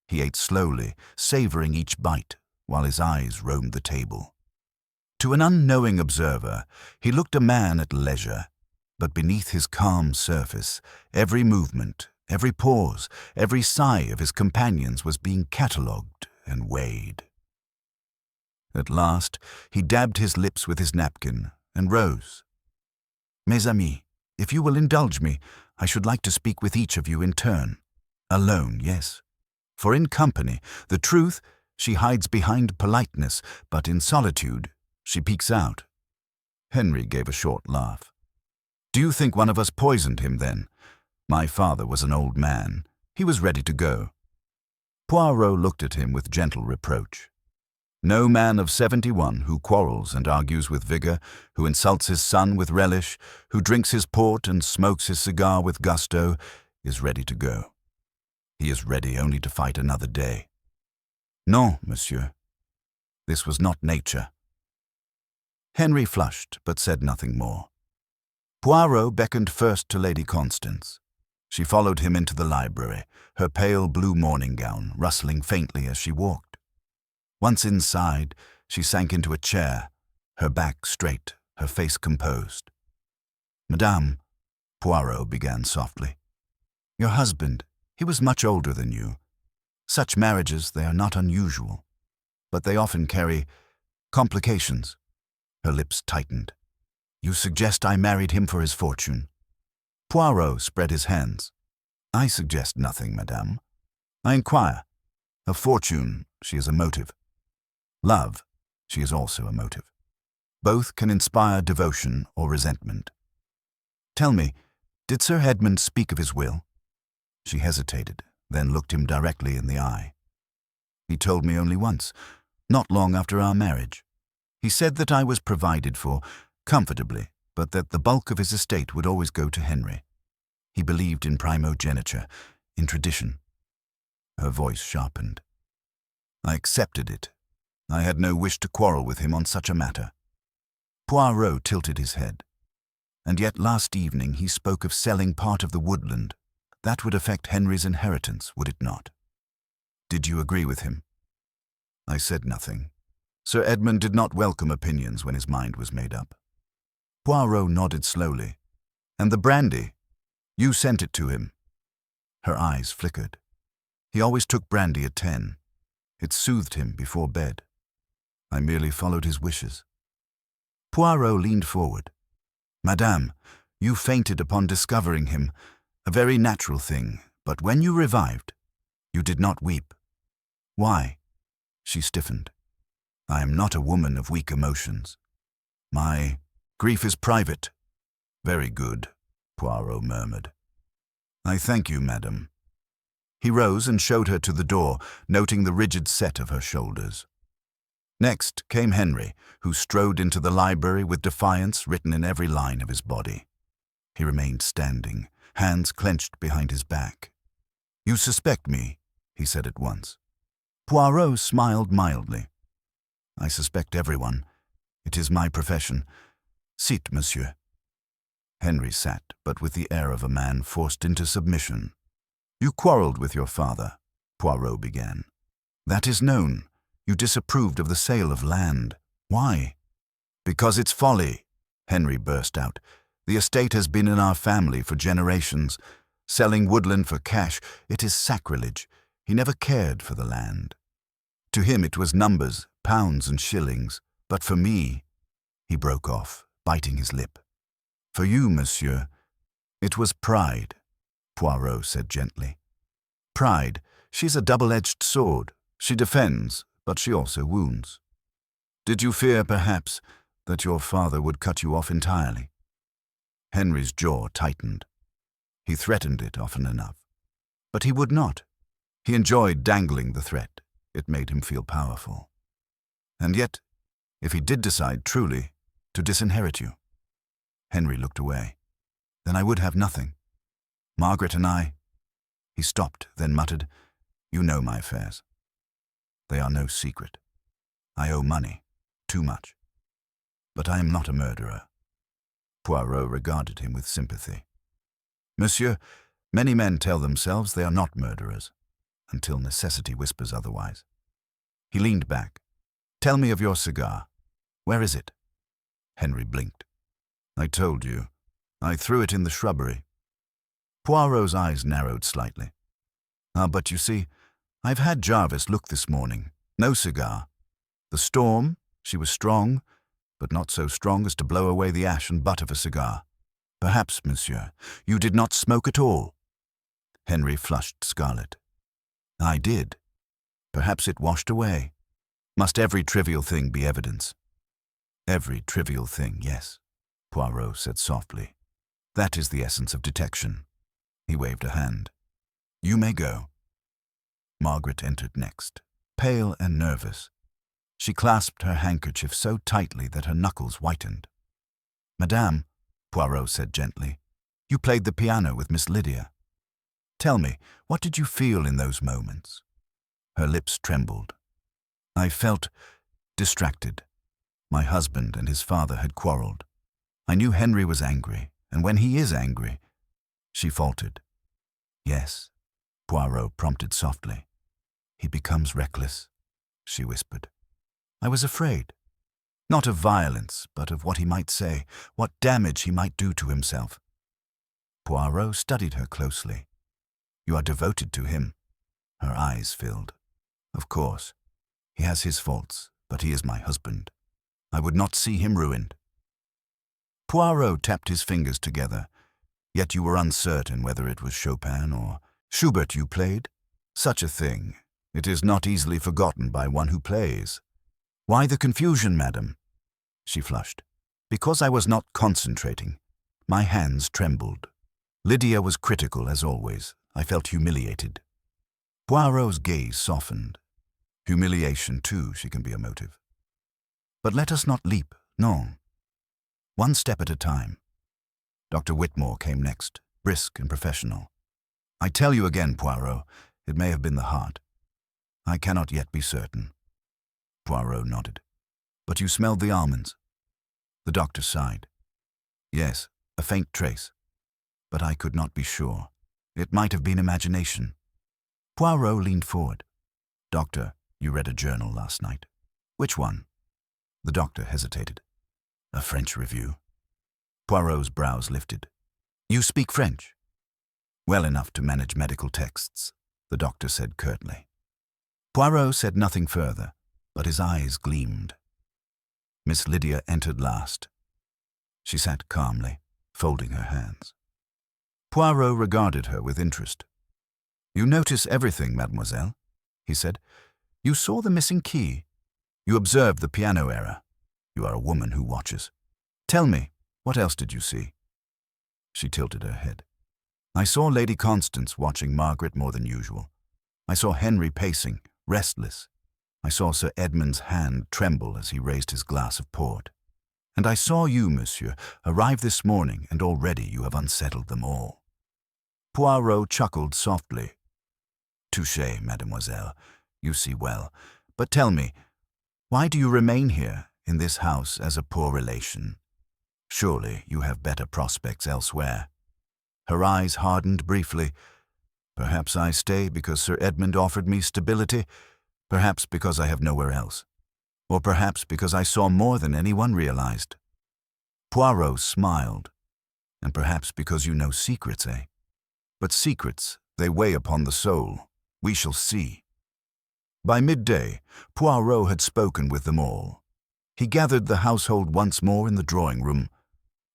He ate slowly, savoring each bite, while his eyes roamed the table. To an unknowing observer, he looked a man at leisure, but beneath his calm surface, every movement, every pause, every sigh of his companions was being catalogued and weighed. At last, he dabbed his lips with his napkin and rose. "Mes amis, If you will indulge me, I should like to speak with each of you in turn. Alone, yes. For in company, the truth, she hides behind politeness, but in solitude, she peeks out. Henry gave a short laugh. Do you think one of us poisoned him then? My father was an old man. He was ready to go. Poirot looked at him with gentle reproach. No man of 71 who quarrels and argues with vigor, who insults his son with relish, who drinks his port and smokes his cigar with gusto, is ready to go. He is ready only to fight another day. Non, monsieur. This was not nature. Henry flushed, but said nothing more. Poirot beckoned first to Lady Constance. She followed him into the library, her pale blue morning gown rustling faintly as she walked. Once inside, she sank into a chair, her back straight, her face composed. Madame, Poirot began softly, your husband, he was much older than you. Such marriages, they are not unusual, but they often carry complications. Her lips tightened. You suggest I married him for his fortune? Poirot spread his hands. I suggest nothing, madame. I inquire. Of fortune, she is a motive. Love, she is also a motive. Both can inspire devotion or resentment. Tell me, did Sir Edmund speak of his will? She hesitated, then looked him directly in the eye. He told me only once, not long after our marriage. He said that I was provided for, comfortably, but that the bulk of his estate would always go to Henry. He believed in primogeniture, in tradition. Her voice sharpened. I accepted it. I had no wish to quarrel with him on such a matter. Poirot tilted his head. And yet last evening he spoke of selling part of the woodland. That would affect Henry's inheritance, would it not? Did you agree with him? I said nothing. Sir Edmund did not welcome opinions when his mind was made up. Poirot nodded slowly. And the brandy? You sent it to him. Her eyes flickered. He always took brandy at 10. It soothed him before bed. I merely followed his wishes. Poirot leaned forward. Madame, you fainted upon discovering him, a very natural thing, but when you revived, you did not weep. Why? She stiffened. I am not a woman of weak emotions. My grief is private. Very good, Poirot murmured. I thank you, madam. He rose and showed her to the door, noting the rigid set of her shoulders. Next came Henry, who strode into the library with defiance written in every line of his body. He remained standing, hands clenched behind his back. You suspect me, he said at once. Poirot smiled mildly. I suspect everyone. It is my profession. Sit, monsieur. Henry sat, but with the air of a man forced into submission. You quarreled with your father, Poirot began. That is known. You disapproved of the sale of land. Why? Because it's folly, Henry burst out. The estate has been in our family for generations. Selling woodland for cash, it is sacrilege. He never cared for the land. To him it was numbers, pounds and shillings. But for me, he broke off, biting his lip. For you, monsieur, it was pride, Poirot said gently. Pride, she's a double-edged sword. She defends, but she also wounds. Did you fear, perhaps, that your father would cut you off entirely? Henry's jaw tightened. He threatened it often enough. But he would not. He enjoyed dangling the threat. It made him feel powerful. And yet, if he did decide truly to disinherit you. Henry looked away. Then I would have nothing. Margaret and I. He stopped, then muttered, You know my affairs. They are no secret. I owe money, too much. But I am not a murderer. Poirot regarded him with sympathy. Monsieur, many men tell themselves they are not murderers, until necessity whispers otherwise. He leaned back. Tell me of your cigar. Where is it? Henry blinked. I told you. I threw it in the shrubbery. Poirot's eyes narrowed slightly. But you see, I've had Jarvis look this morning. No cigar. The storm, she was strong, but not so strong as to blow away the ash and butt of a cigar. Perhaps, monsieur, you did not smoke at all." Henry flushed scarlet. "I did. Perhaps it washed away. Must every trivial thing be evidence?" "Every trivial thing, yes," Poirot said softly. "That is the essence of detection." He waved a hand. "You may go." Margaret entered next, pale and nervous. She clasped her handkerchief so tightly that her knuckles whitened. "Madame," Poirot said gently, "you played the piano with Miss Lydia. Tell me, what did you feel in those moments?" Her lips trembled. "I felt distracted. My husband and his father had quarreled. I knew Henry was angry, and when he is angry—" She faltered. "Yes," Poirot prompted softly. "He becomes reckless," she whispered. "I was afraid. Not of violence, but of what he might say, what damage he might do to himself." Poirot studied her closely. "You are devoted to him." Her eyes filled. "Of course. He has his faults, but he is my husband. I would not see him ruined." Poirot tapped his fingers together. "Yet you were uncertain whether it was Chopin or Schubert you played? Such a thing. It is not easily forgotten by one who plays." "Why the confusion, madam?" She flushed. "Because I was not concentrating. My hands trembled. Lydia was critical, as always. I felt humiliated." Poirot's gaze softened. Humiliation, too, she can be a motive. "But let us not leap, no. One step at a time." Dr. Whitmore came next, brisk and professional. "I tell you again, Poirot, it may have been the heart. I cannot yet be certain." Poirot nodded. "But you smelled the almonds?" The doctor sighed. "Yes, a faint trace. But I could not be sure. It might have been imagination." Poirot leaned forward. "Doctor, you read a journal last night." "Which one?" The doctor hesitated. "A French review." Poirot's brows lifted. "You speak French?" "Well enough to manage medical texts," the doctor said curtly. Poirot said nothing further, but his eyes gleamed. Miss Lydia entered last. She sat calmly, folding her hands. Poirot regarded her with interest. "You notice everything, mademoiselle," he said. "You saw the missing key. You observed the piano error. You are a woman who watches. Tell me, what else did you see?" She tilted her head. "I saw Lady Constance watching Margaret more than usual. I saw Henry pacing, restless. I saw Sir Edmund's hand tremble as he raised his glass of port. And I saw you, monsieur, arrive this morning, and already you have unsettled them all." Poirot chuckled softly. "Touché, mademoiselle. You see well. But tell me, why do you remain here, in this house, as a poor relation? Surely you have better prospects elsewhere." Her eyes hardened briefly. "Perhaps I stay because Sir Edmund offered me stability, perhaps because I have nowhere else, or perhaps because I saw more than anyone realized." Poirot smiled. "And perhaps because you know secrets, eh? But secrets, they weigh upon the soul. We shall see." By midday, Poirot had spoken with them all. He gathered the household once more in the drawing-room.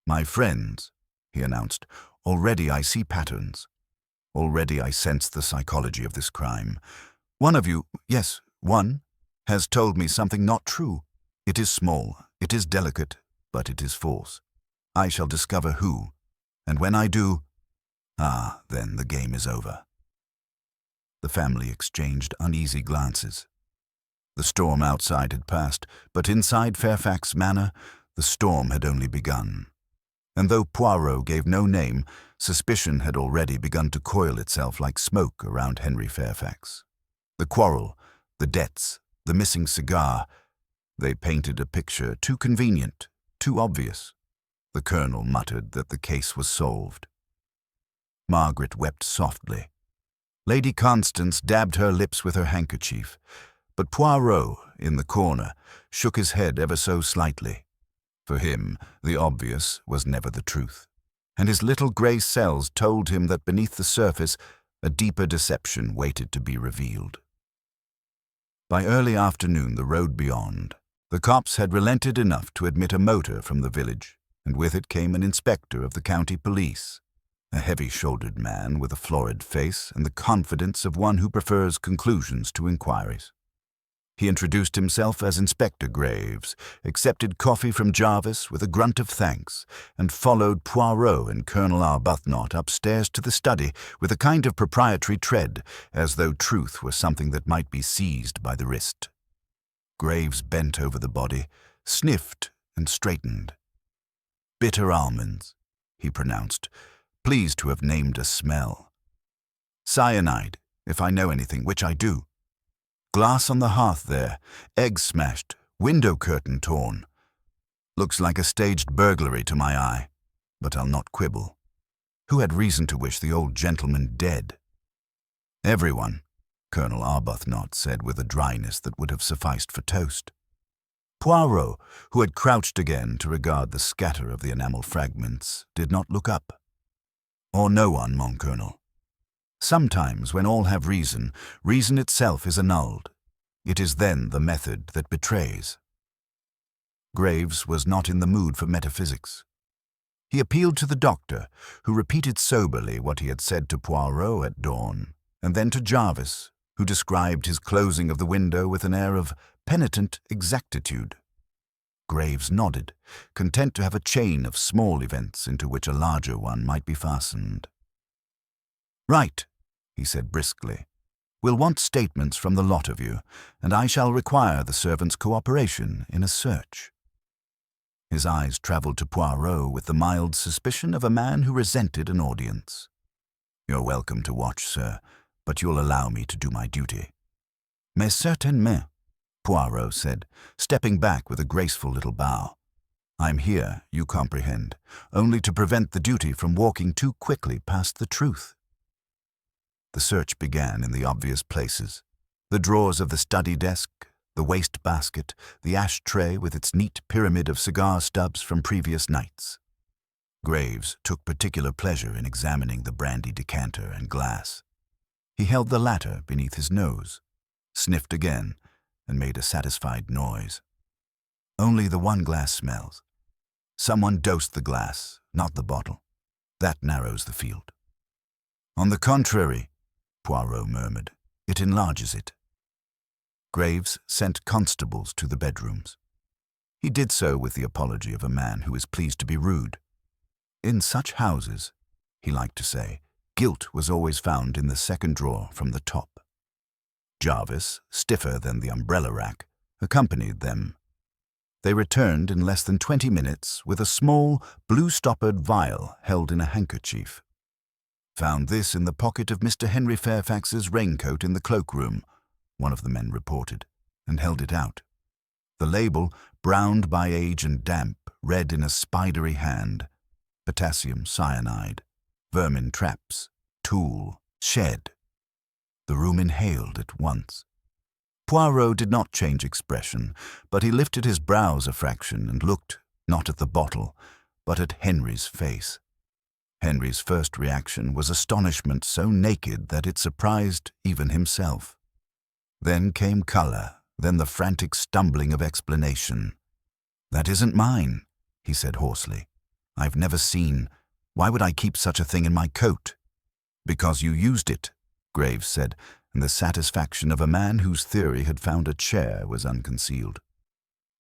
"My friends," he announced, "already I see patterns. Already I sense the psychology of this crime. One of you, yes, one, has told me something not true. It is small, it is delicate, but it is false. I shall discover who, and when I do, then the game is over." The family exchanged uneasy glances. The storm outside had passed, but inside Fairfax Manor, the storm had only begun. And though Poirot gave no name, suspicion had already begun to coil itself like smoke around Henry Fairfax. The quarrel, the debts, the missing cigar, they painted a picture too convenient, too obvious. The colonel muttered that the case was solved. Margaret wept softly. Lady Constance dabbed her lips with her handkerchief, but Poirot, in the corner, shook his head ever so slightly. For him, the obvious was never the truth, and his little grey cells told him that beneath the surface a deeper deception waited to be revealed. By early afternoon, the road beyond, the cops had relented enough to admit a motor from the village, and with it came an inspector of the county police, a heavy-shouldered man with a florid face and the confidence of one who prefers conclusions to inquiries. He introduced himself as Inspector Graves, accepted coffee from Jarvis with a grunt of thanks, and followed Poirot and Colonel Arbuthnot upstairs to the study with a kind of proprietary tread, as though truth were something that might be seized by the wrist. Graves bent over the body, sniffed, and straightened. "Bitter almonds," he pronounced, pleased to have named a smell. "Cyanide, if I know anything, which I do. Glass on the hearth there, egg smashed, window curtain torn. Looks like a staged burglary to my eye, but I'll not quibble. Who had reason to wish the old gentleman dead?" "Everyone," Colonel Arbuthnot said with a dryness that would have sufficed for toast. Poirot, who had crouched again to regard the scatter of the enamel fragments, did not look up. "Or no one, mon colonel. Sometimes, when all have reason, reason itself is annulled. It is then the method that betrays." Graves was not in the mood for metaphysics. He appealed to the doctor, who repeated soberly what he had said to Poirot at dawn, and then to Jarvis, who described his closing of the window with an air of penitent exactitude. Graves nodded, content to have a chain of small events into which a larger one might be fastened. "Right," he said briskly. "We'll want statements from the lot of you, and I shall require the servants' cooperation in a search." His eyes travelled to Poirot with the mild suspicion of a man who resented an audience. "You're welcome to watch, sir, but you'll allow me to do my duty." "Mais certainement," Poirot said, stepping back with a graceful little bow. "I'm here, you comprehend, only to prevent the duty from walking too quickly past the truth." The search began in the obvious places: the drawers of the study desk, the waste-basket, the ash-tray with its neat pyramid of cigar stubs from previous nights. Graves took particular pleasure in examining the brandy decanter and glass. He held the latter beneath his nose, sniffed again, and made a satisfied noise. "Only the one glass smells. Someone dosed the glass, not the bottle. That narrows the field." "On the contrary," Poirot murmured, "it enlarges it." Graves sent constables to the bedrooms. He did so with the apology of a man who is pleased to be rude. In such houses, he liked to say, guilt was always found in the second drawer from the top. Jarvis, stiffer than the umbrella rack, accompanied them. They returned in less than 20 minutes with a small, blue-stoppered vial held in a handkerchief. "Found this in the pocket of Mr. Henry Fairfax's raincoat in the cloakroom," one of the men reported, and held it out. The label, browned by age and damp, read in a spidery hand: "Potassium cyanide, vermin traps, tool, shed." The room inhaled at once. Poirot did not change expression, but he lifted his brows a fraction and looked, not at the bottle, but at Henry's face. Henry's first reaction was astonishment so naked that it surprised even himself. Then came color, then the frantic stumbling of explanation. "That isn't mine," he said hoarsely. "I've never seen. Why would I keep such a thing in my coat?" "Because you used it," Graves said, and the satisfaction of a man whose theory had found a chair was unconcealed.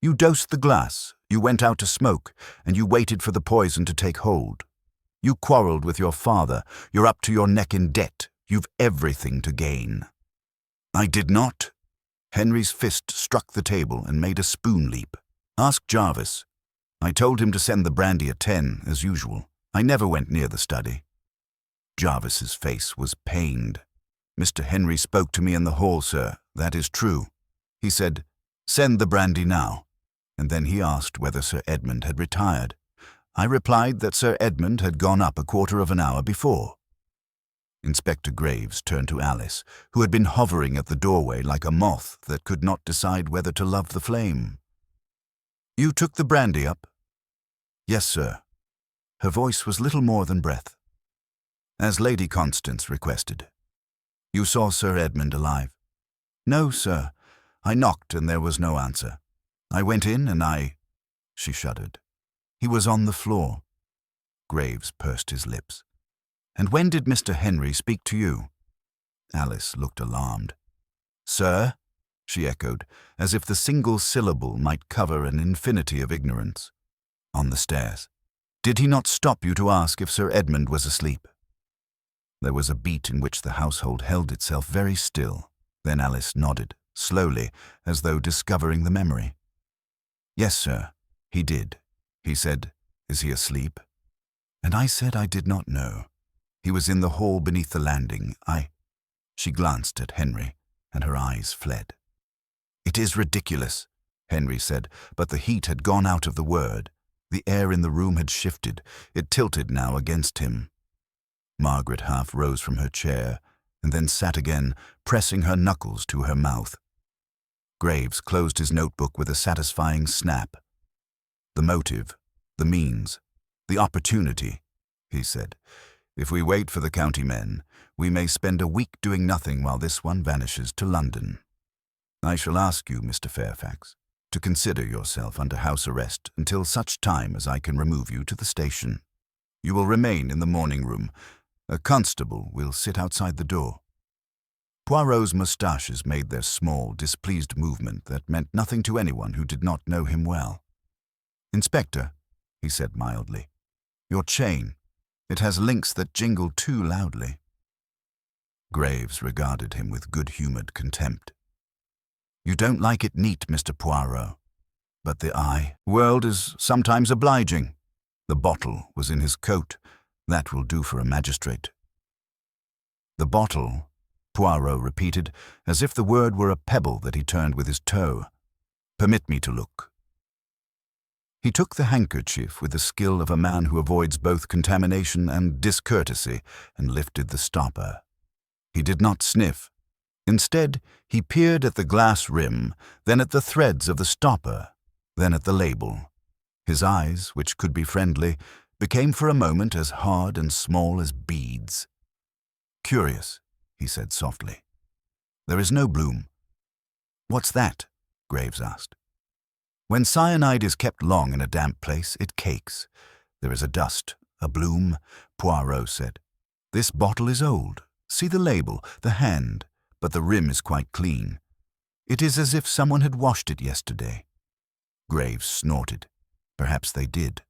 "You dosed the glass, you went out to smoke, and you waited for the poison to take hold. You quarrelled with your father, you're up to your neck in debt, you've everything to gain." "I did not." Henry's fist struck the table and made a spoon leap. "Ask Jarvis. I told him to send the brandy at 10, as usual. I never went near the study." Jarvis's face was pained. "Mr. Henry spoke to me in the hall, sir. That is true. He said, 'Send the brandy now.' And then he asked whether Sir Edmund had retired. I replied that Sir Edmund had gone up a quarter of an hour before." Inspector Graves turned to Alice, who had been hovering at the doorway like a moth that could not decide whether to love the flame. "You took the brandy up?" "Yes, sir." Her voice was little more than breath. "As Lady Constance requested." "You saw Sir Edmund alive?" "No, sir. I knocked and there was no answer. I went in and She shuddered. He was on the floor. Graves pursed his lips. And when did Mr. Henry speak to you? Alice looked alarmed. Sir? She echoed, as if the single syllable might cover an infinity of ignorance. On the stairs. Did he not stop you to ask if Sir Edmund was asleep? There was a beat in which the household held itself very still. Then Alice nodded, slowly, as though discovering the memory. Yes, sir, he did. He said, Is he asleep? And I said I did not know. He was in the hall beneath the landing. She glanced at Henry, and her eyes fled. It is ridiculous, Henry said, but the heat had gone out of the word. The air in the room had shifted. It tilted now against him. Margaret half rose from her chair, and then sat again, pressing her knuckles to her mouth. Graves closed his notebook with a satisfying snap. The motive, the means, the opportunity, he said. If we wait for the county men, we may spend a week doing nothing while this one vanishes to London. I shall ask you, Mr. Fairfax, to consider yourself under house arrest until such time as I can remove you to the station. You will remain in the morning room. A constable will sit outside the door. Poirot's moustaches made their small, displeased movement that meant nothing to anyone who did not know him well. Inspector, he said mildly, your chain. It has links that jingle too loudly. Graves regarded him with good-humored contempt. You don't like it neat, Mr. Poirot. But the world is sometimes obliging. The bottle was in his coat. That will do for a magistrate. The bottle, Poirot repeated, as if the word were a pebble that he turned with his toe. Permit me to look. He took the handkerchief with the skill of a man who avoids both contamination and discourtesy and lifted the stopper. He did not sniff. Instead, he peered at the glass rim, then at the threads of the stopper, then at the label. His eyes, which could be friendly, became for a moment as hard and small as beads. Curious, he said softly. There is no bloom. What's that? Graves asked. When cyanide is kept long in a damp place, it cakes. There is a dust, a bloom, Poirot said. This bottle is old. See the label, the hand, but the rim is quite clean. It is as if someone had washed it yesterday. Graves snorted. Perhaps they did.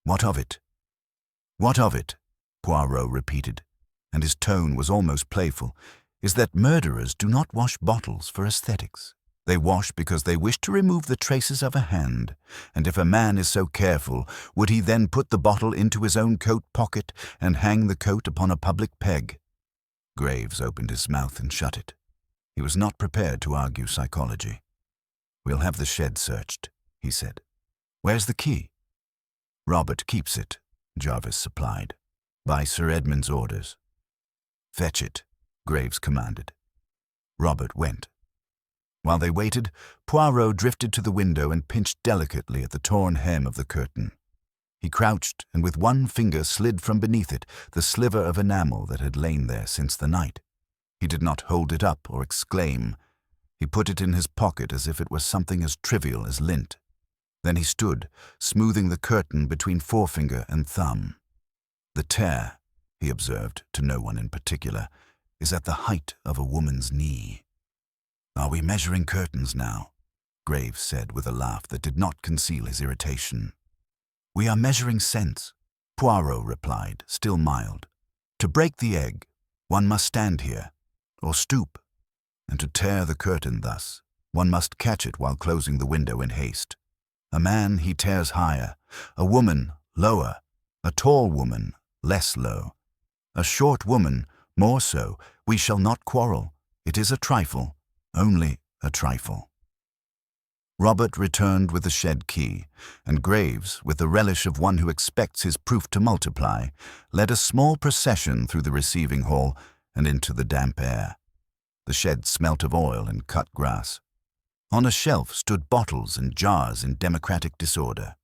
What of it? What of it? Poirot repeated, and his tone was almost playful, is that murderers do not wash bottles for aesthetics. They wash because they wish to remove the traces of a hand, and if a man is so careful, would he then put the bottle into his own coat pocket and hang the coat upon a public peg? Graves opened his mouth and shut it. He was not prepared to argue psychology. We'll have the shed searched, he said. Where's the key? Robert keeps it, Jarvis supplied, by Sir Edmund's orders. Fetch it, Graves commanded. Robert went. While they waited, Poirot drifted to the window and pinched delicately at the torn hem of the curtain. He crouched and with one finger slid from beneath it the sliver of enamel that had lain there since the night. He did not hold it up or exclaim. He put it in his pocket as if it were something as trivial as lint. Then he stood, smoothing the curtain between forefinger and thumb. The tear, he observed to no one in particular, is at the height of a woman's knee. Are we measuring curtains now? Graves said with a laugh that did not conceal his irritation. We are measuring sense, Poirot replied, still mild. To break the egg, one must stand here, or stoop, and to tear the curtain thus, one must catch it while closing the window in haste. A man he tears higher, a woman lower, a tall woman less low, a short woman more so. We shall not quarrel. It is a trifle, only a trifle. Robert returned with the shed key, and Graves, with the relish of one who expects his proof to multiply, led a small procession through the receiving hall and into the damp air. The shed smelt of oil and cut grass. On a shelf stood bottles and jars in democratic disorder.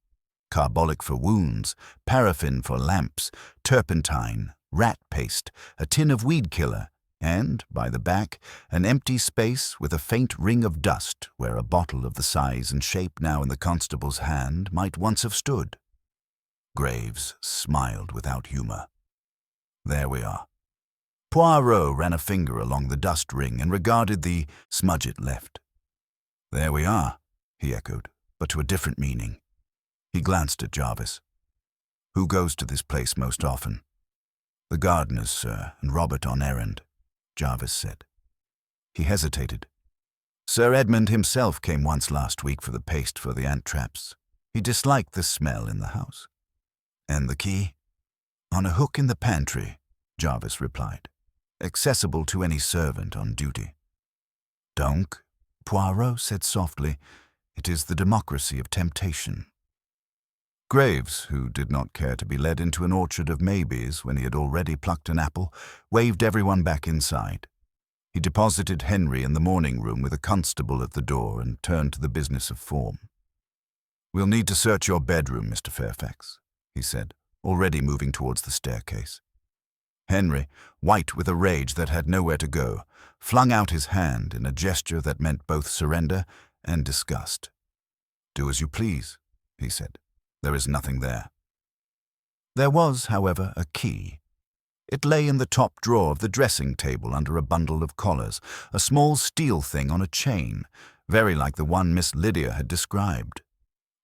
Carbolic for wounds, paraffin for lamps, turpentine, rat paste, a tin of weed killer, and, by the back, an empty space with a faint ring of dust where a bottle of the size and shape now in the constable's hand might once have stood. Graves smiled without humor. There we are. Poirot ran a finger along the dust ring and regarded the smudge it left. There we are, he echoed, but to a different meaning. He glanced at Jarvis. Who goes to this place most often? The gardeners, sir, and Robert on errand, Jarvis said. He hesitated. Sir Edmund himself came once last week for the paste for the ant traps. He disliked the smell in the house. And the key? On a hook in the pantry, Jarvis replied, accessible to any servant on duty. Donc, Poirot said softly, it is the democracy of temptation. Graves, who did not care to be led into an orchard of maybes when he had already plucked an apple, waved everyone back inside. He deposited Henry in the morning room with a constable at the door and turned to the business of form. We'll need to search your bedroom, Mr. Fairfax, he said, already moving towards the staircase. Henry, white with a rage that had nowhere to go, flung out his hand in a gesture that meant both surrender and disgust. Do as you please, he said. There is nothing there. There was, however, a key. It lay in the top drawer of the dressing table under a bundle of collars, a small steel thing on a chain, very like the one Miss Lydia had described.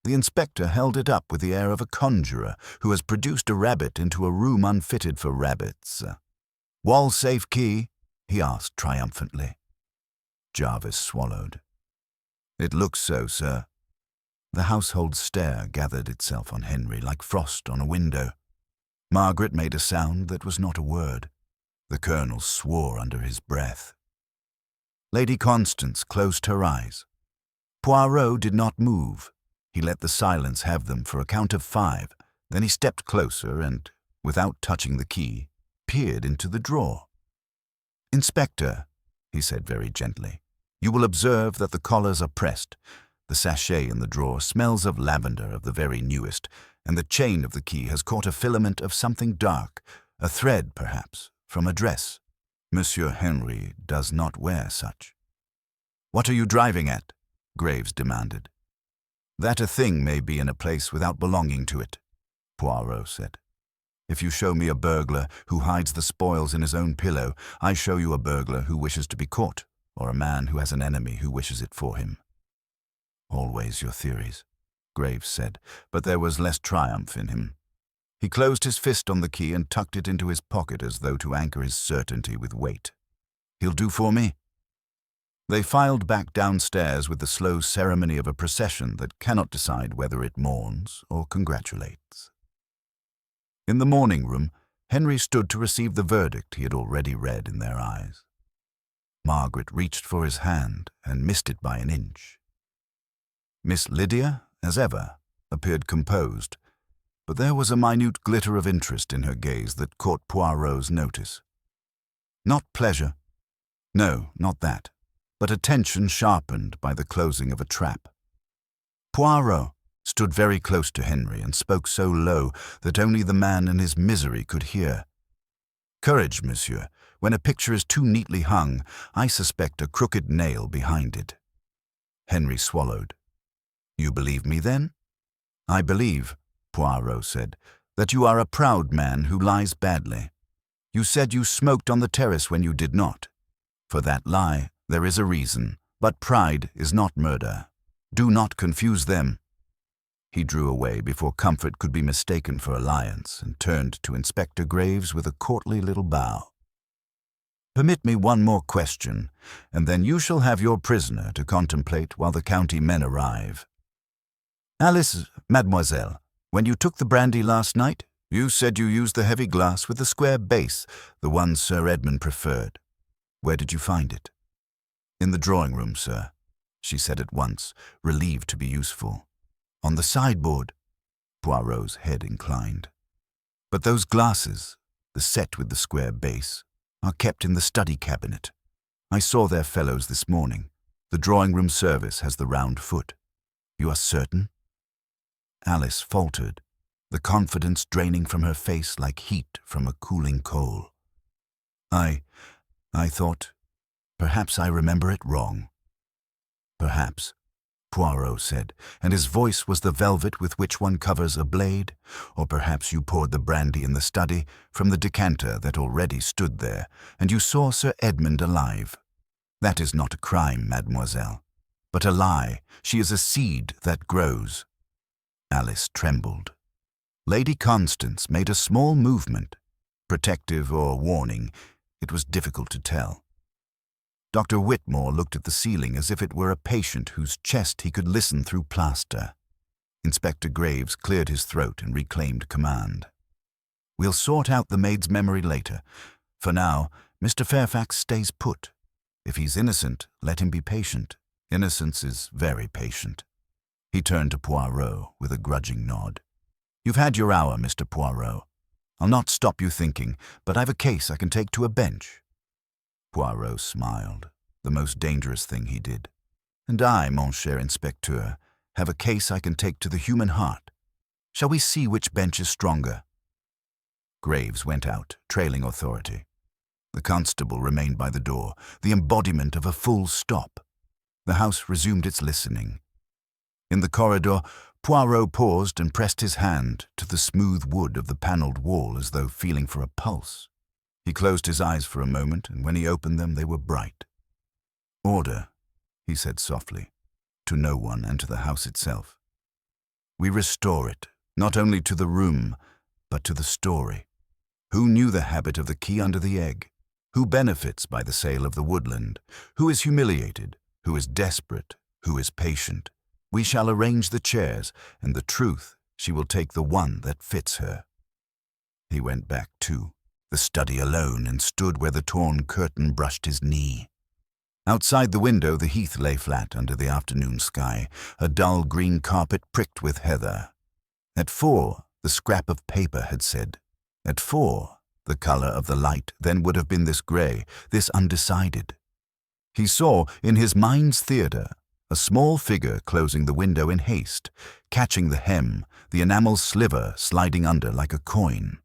The inspector held it up with the air of a conjurer who has produced a rabbit into a room unfitted for rabbits. Wall-safe key? He asked triumphantly. Jarvis swallowed. It looks so, sir. The household stare gathered itself on Henry like frost on a window. Margaret made a sound that was not a word. The colonel swore under his breath. Lady Constance closed her eyes. Poirot did not move. He let the silence have them for a count of 5. Then he stepped closer and, without touching the key, peered into the drawer. Inspector, he said very gently, you will observe that the collars are pressed. The sachet in the drawer smells of lavender of the very newest, and the chain of the key has caught a filament of something dark, a thread, perhaps, from a dress. Monsieur Henry does not wear such. What are you driving at? Graves demanded. That a thing may be in a place without belonging to it, Poirot said. If you show me a burglar who hides the spoils in his own pillow, I show you a burglar who wishes to be caught, or a man who has an enemy who wishes it for him. Always your theories, Graves said, but there was less triumph in him. He closed his fist on the key and tucked it into his pocket as though to anchor his certainty with weight. He'll do for me? They filed back downstairs with the slow ceremony of a procession that cannot decide whether it mourns or congratulates. In the morning room, Henry stood to receive the verdict he had already read in their eyes. Margaret reached for his hand and missed it by an inch. Miss Lydia, as ever, appeared composed, but there was a minute glitter of interest in her gaze that caught Poirot's notice. Not pleasure. No, not that, but attention sharpened by the closing of a trap. Poirot stood very close to Henry and spoke so low that only the man in his misery could hear. Courage, monsieur. When a picture is too neatly hung, I suspect a crooked nail behind it. Henry swallowed. You believe me, then? I believe, Poirot said, that you are a proud man who lies badly. You said you smoked on the terrace when you did not. For that lie, there is a reason, but pride is not murder. Do not confuse them. He drew away before comfort could be mistaken for alliance and turned to Inspector Graves with a courtly little bow. Permit me one more question, and then you shall have your prisoner to contemplate while the county men arrive. Alice, mademoiselle, when you took the brandy last night, you said you used the heavy glass with the square base, the one Sir Edmund preferred. Where did you find it? In the drawing-room, sir, she said at once, relieved to be useful. On the sideboard. Poirot's head inclined. But those glasses, the set with the square base, are kept in the study cabinet. I saw their fellows this morning. The drawing-room service has the round foot. You are certain? Alice faltered, the confidence draining from her face like heat from a cooling coal. I thought, perhaps I remember it wrong. Perhaps, Poirot said, and his voice was the velvet with which one covers a blade. Or perhaps you poured the brandy in the study from the decanter that already stood there, and you saw Sir Edmund alive. That is not a crime, mademoiselle, but a lie. She is a seed that grows. Alice trembled. Lady Constance made a small movement, protective or warning. It was difficult to tell. Dr. Whitmore looked at the ceiling as if it were a patient whose chest he could listen through plaster. Inspector Graves cleared his throat and reclaimed command. "We'll sort out the maid's memory later. For now, Mr. Fairfax stays put. If he's innocent, let him be patient. Innocence is very patient." He turned to Poirot with a grudging nod. "You've had your hour, Mr. Poirot. I'll not stop you thinking, but I've a case I can take to a bench." Poirot smiled, the most dangerous thing he did. "And I, mon cher inspecteur, have a case I can take to the human heart. Shall we see which bench is stronger?" Graves went out, trailing authority. The constable remained by the door, the embodiment of a full stop. The house resumed its listening. In the corridor, Poirot paused and pressed his hand to the smooth wood of the panelled wall as though feeling for a pulse. He closed his eyes for a moment, and when he opened them, they were bright. "Order," he said softly, to no one and to the house itself. "We restore it, not only to the room, but to the story. Who knew the habit of the key under the egg? Who benefits by the sale of the woodland? Who is humiliated? Who is desperate? Who is patient? We shall arrange the chairs, and the truth, she will take the one that fits her." He went back too, the study alone, and stood where the torn curtain brushed his knee. Outside the window, the heath lay flat under the afternoon sky, a dull green carpet pricked with heather. At 4, the scrap of paper had said. At 4, the color of the light then would have been this gray, this undecided. He saw, in his mind's theatre, a small figure closing the window in haste, catching the hem, the enamel sliver sliding under like a coin.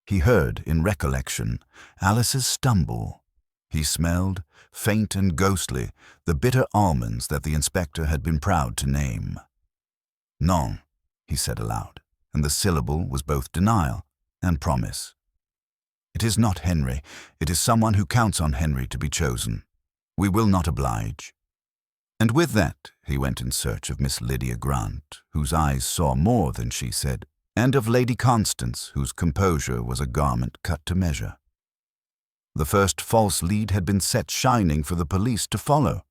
He heard, in recollection, Alice's stumble. He smelled, faint and ghostly, the bitter almonds that the inspector had been proud to name. "Non," he said aloud, and the syllable was both denial and promise. "It is not Henry. It is someone who counts on Henry to be chosen. We will not oblige." And with that, he went in search of Miss Lydia Grant, whose eyes saw more than she said, and of Lady Constance, whose composure was a garment cut to measure. The first false lead had been set shining for the police to follow.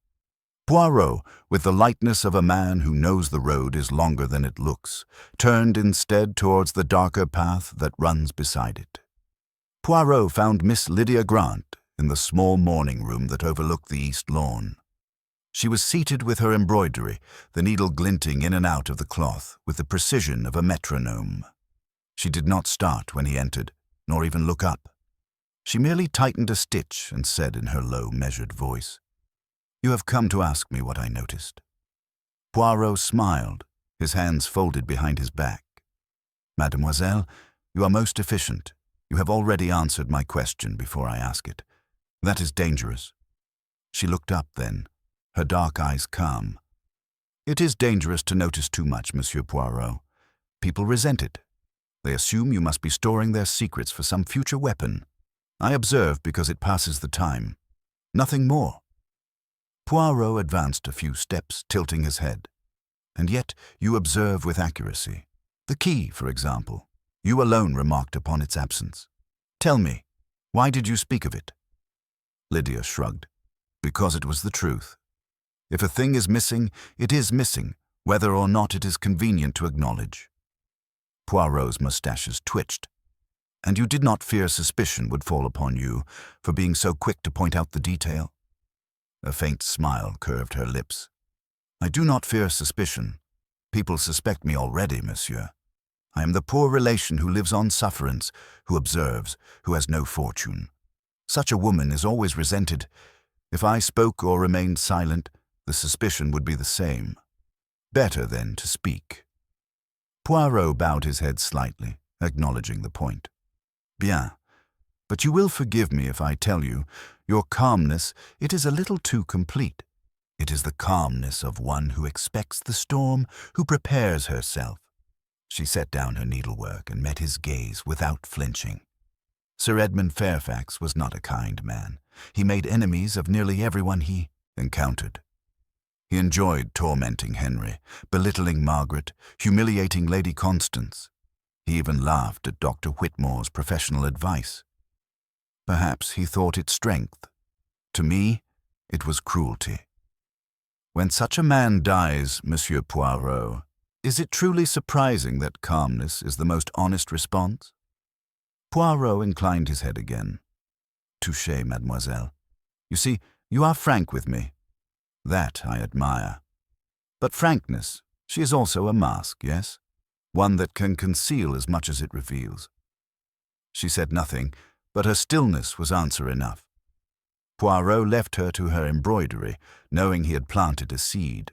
Poirot, with the lightness of a man who knows the road is longer than it looks, turned instead towards the darker path that runs beside it. Poirot found Miss Lydia Grant in the small morning room that overlooked the east lawn. She was seated with her embroidery, the needle glinting in and out of the cloth with the precision of a metronome. She did not start when he entered, nor even look up. She merely tightened a stitch and said in her low, measured voice, "You have come to ask me what I noticed." Poirot smiled, his hands folded behind his back. "Mademoiselle, you are most efficient. You have already answered my question before I ask it. That is dangerous." She looked up then, her dark eyes calm. "It is dangerous to notice too much, Monsieur Poirot. People resent it. They assume you must be storing their secrets for some future weapon. I observe because it passes the time. Nothing more." Poirot advanced a few steps, tilting his head. "And yet you observe with accuracy. The key, for example. You alone remarked upon its absence. Tell me, why did you speak of it?" Lydia shrugged. "Because it was the truth. If a thing is missing, it is missing, whether or not it is convenient to acknowledge." Poirot's mustaches twitched. "And you did not fear suspicion would fall upon you for being so quick to point out the detail?" A faint smile curved her lips. "I do not fear suspicion. People suspect me already, monsieur. I am the poor relation who lives on sufferance, who observes, who has no fortune. Such a woman is always resented. If I spoke or remained silent, the suspicion would be the same. Better, then, to speak." Poirot bowed his head slightly, acknowledging the point. "Bien. But you will forgive me if I tell you, your calmness, it is a little too complete. It is the calmness of one who expects the storm, who prepares herself. She set down her needlework and met his gaze without flinching. Sir Edmund Fairfax was not a kind man. He made enemies of nearly everyone he encountered. He enjoyed tormenting Henry, belittling Margaret, humiliating Lady Constance. He even laughed at Dr. Whitmore's professional advice. Perhaps he thought it strength. To me, it was cruelty. When such a man dies, Monsieur Poirot, is it truly surprising that calmness is the most honest response? Poirot inclined his head again. Touché, mademoiselle. You see, you are frank with me. That I admire. But frankness, she is also a mask, yes? One that can conceal as much as it reveals. She said nothing, but her stillness was answer enough. Poirot left her to her embroidery, knowing he had planted a seed.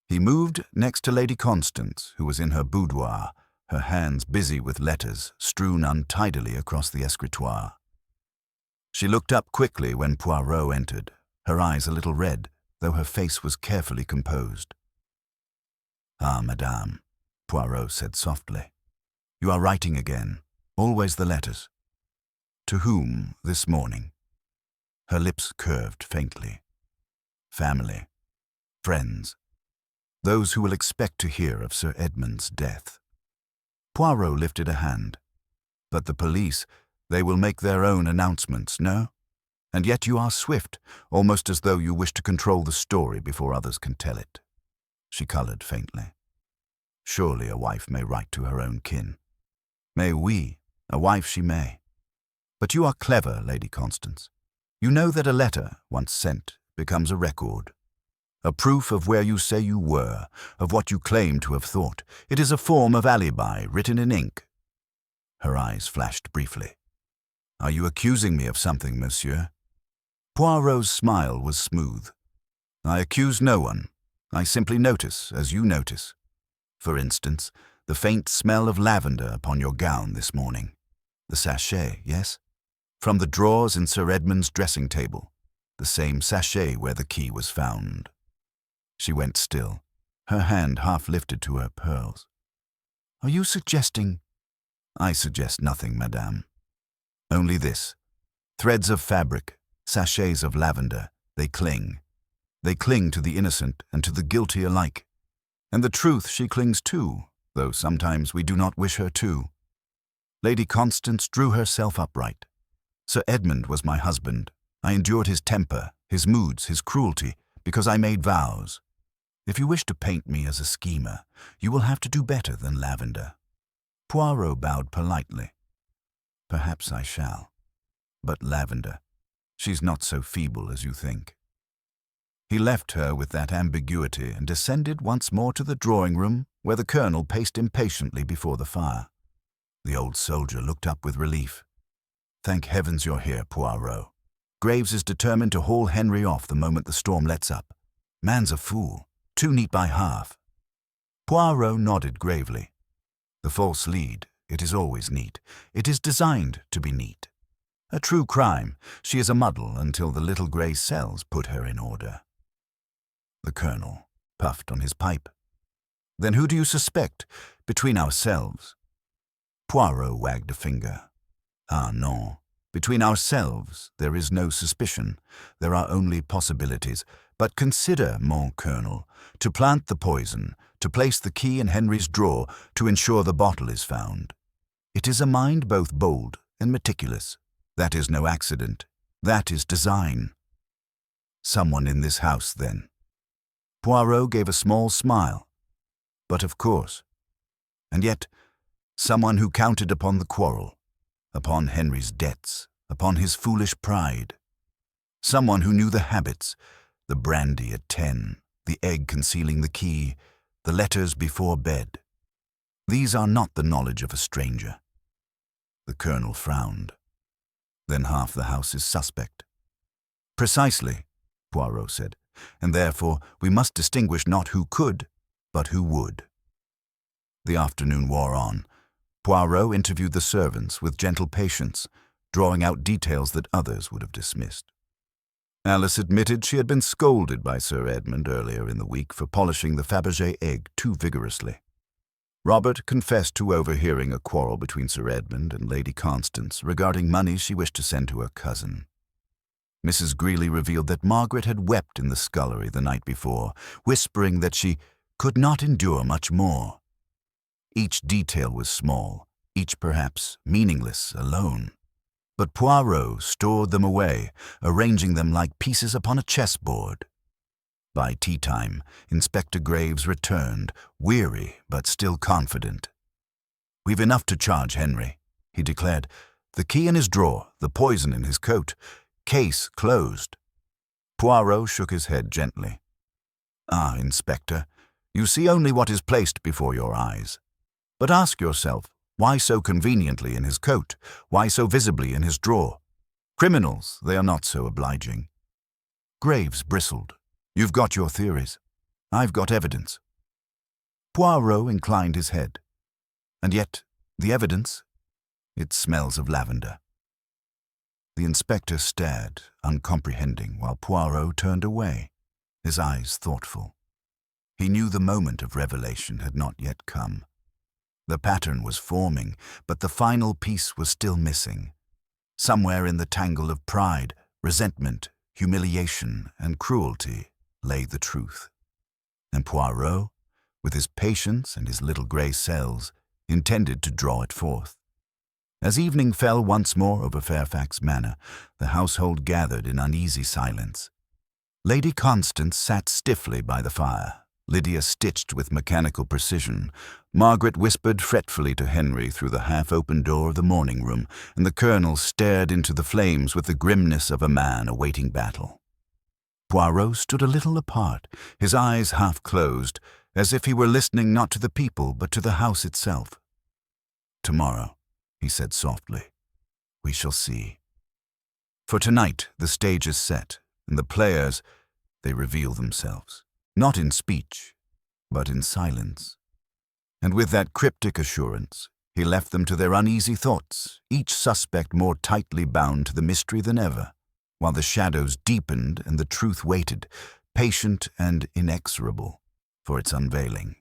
He moved next to Lady Constance, who was in her boudoir, her hands busy with letters strewn untidily across the escritoire. She looked up quickly when Poirot entered, her eyes a little red, though her face was carefully composed. "Ah, madame," Poirot said softly. "You are writing again, always the letters. To whom this morning?" Her lips curved faintly. "Family, friends, those who will expect to hear of Sir Edmund's death." Poirot lifted a hand. "But the police, they will make their own announcements, no? And yet you are swift, almost as though you wish to control the story before others can tell it." She colored faintly. "Surely a wife may write to her own kin. May we, a wife she may. But you are clever, Lady Constance. You know that a letter, once sent, becomes a record. A proof of where you say you were, of what you claim to have thought. It is a form of alibi written in ink." Her eyes flashed briefly. "Are you accusing me of something, monsieur?" Poirot's smile was smooth. "I accuse no one. I simply notice, as you notice. For instance, the faint smell of lavender upon your gown this morning. The sachet, yes? From the drawers in Sir Edmund's dressing table, the same sachet where the key was found." She went still, her hand half lifted to her pearls. "Are you suggesting—" "I suggest nothing, madame. Only this. Threads of fabric, sachets of lavender, they cling. They cling to the innocent and to the guilty alike. And the truth she clings to, though sometimes we do not wish her to." Lady Constance drew herself upright. "Sir Edmund was my husband. I endured his temper, his moods, his cruelty, because I made vows. If you wish to paint me as a schemer, you will have to do better than lavender." Poirot bowed politely. "Perhaps I shall. But lavender, she's not so feeble as you think." He left her with that ambiguity and descended once more to the drawing-room, where the colonel paced impatiently before the fire. The old soldier looked up with relief. "Thank heavens you're here, Poirot. Graves is determined to haul Henry off the moment the storm lets up. Man's a fool, too neat by half." Poirot nodded gravely. "The false lead, it is always neat. It is designed to be neat. A true crime, she is a muddle until the little grey cells put her in order." The colonel puffed on his pipe. "Then who do you suspect, between ourselves?" Poirot wagged a finger. "Ah, non. Between ourselves there is no suspicion. There are only possibilities. But consider, mon colonel, to plant the poison, to place the key in Henry's drawer, to ensure the bottle is found. It is a mind both bold and meticulous. That is no accident. That is design." "Someone in this house, then?" Poirot gave a small smile. "But of course. And yet, someone who counted upon the quarrel, upon Henry's debts, upon his foolish pride. Someone who knew the habits, the brandy at 10, the egg concealing the key, the letters before bed. These are not the knowledge of a stranger." The colonel frowned. "Then half the house is suspect." "Precisely," Poirot said, "and therefore we must distinguish not who could, but who would." The afternoon wore on. Poirot interviewed the servants with gentle patience, drawing out details that others would have dismissed. Alice admitted she had been scolded by Sir Edmund earlier in the week for polishing the Fabergé egg too vigorously. Robert confessed to overhearing a quarrel between Sir Edmund and Lady Constance regarding money she wished to send to her cousin. Mrs. Greeley revealed that Margaret had wept in the scullery the night before, whispering that she could not endure much more. Each detail was small, each perhaps meaningless alone. But Poirot stored them away, arranging them like pieces upon a chessboard. By tea-time, Inspector Graves returned, weary but still confident. "We've enough to charge Henry," he declared. "The key in his drawer, the poison in his coat. Case closed." Poirot shook his head gently. "Ah, Inspector, you see only what is placed before your eyes. But ask yourself, why so conveniently in his coat? Why so visibly in his drawer? Criminals, they are not so obliging." Graves bristled. "You've got your theories. I've got evidence." Poirot inclined his head. "And yet, the evidence? It smells of lavender." The inspector stared, uncomprehending, while Poirot turned away, his eyes thoughtful. He knew the moment of revelation had not yet come. The pattern was forming, but the final piece was still missing. Somewhere in the tangle of pride, resentment, humiliation, and cruelty lay the truth. And Poirot, with his patience and his little grey cells, intended to draw it forth. As evening fell once more over Fairfax Manor, the household gathered in uneasy silence. Lady Constance sat stiffly by the fire. Lydia stitched with mechanical precision. Margaret whispered fretfully to Henry through the half-open door of the morning-room, and the colonel stared into the flames with the grimness of a man awaiting battle. Poirot stood a little apart, his eyes half-closed, as if he were listening not to the people but to the house itself. "Tomorrow," he said softly, "we shall see. For tonight the stage is set, and the players, they reveal themselves. Not in speech, but in silence." And with that cryptic assurance, he left them to their uneasy thoughts, each suspect more tightly bound to the mystery than ever, while the shadows deepened and the truth waited, patient and inexorable, for its unveiling.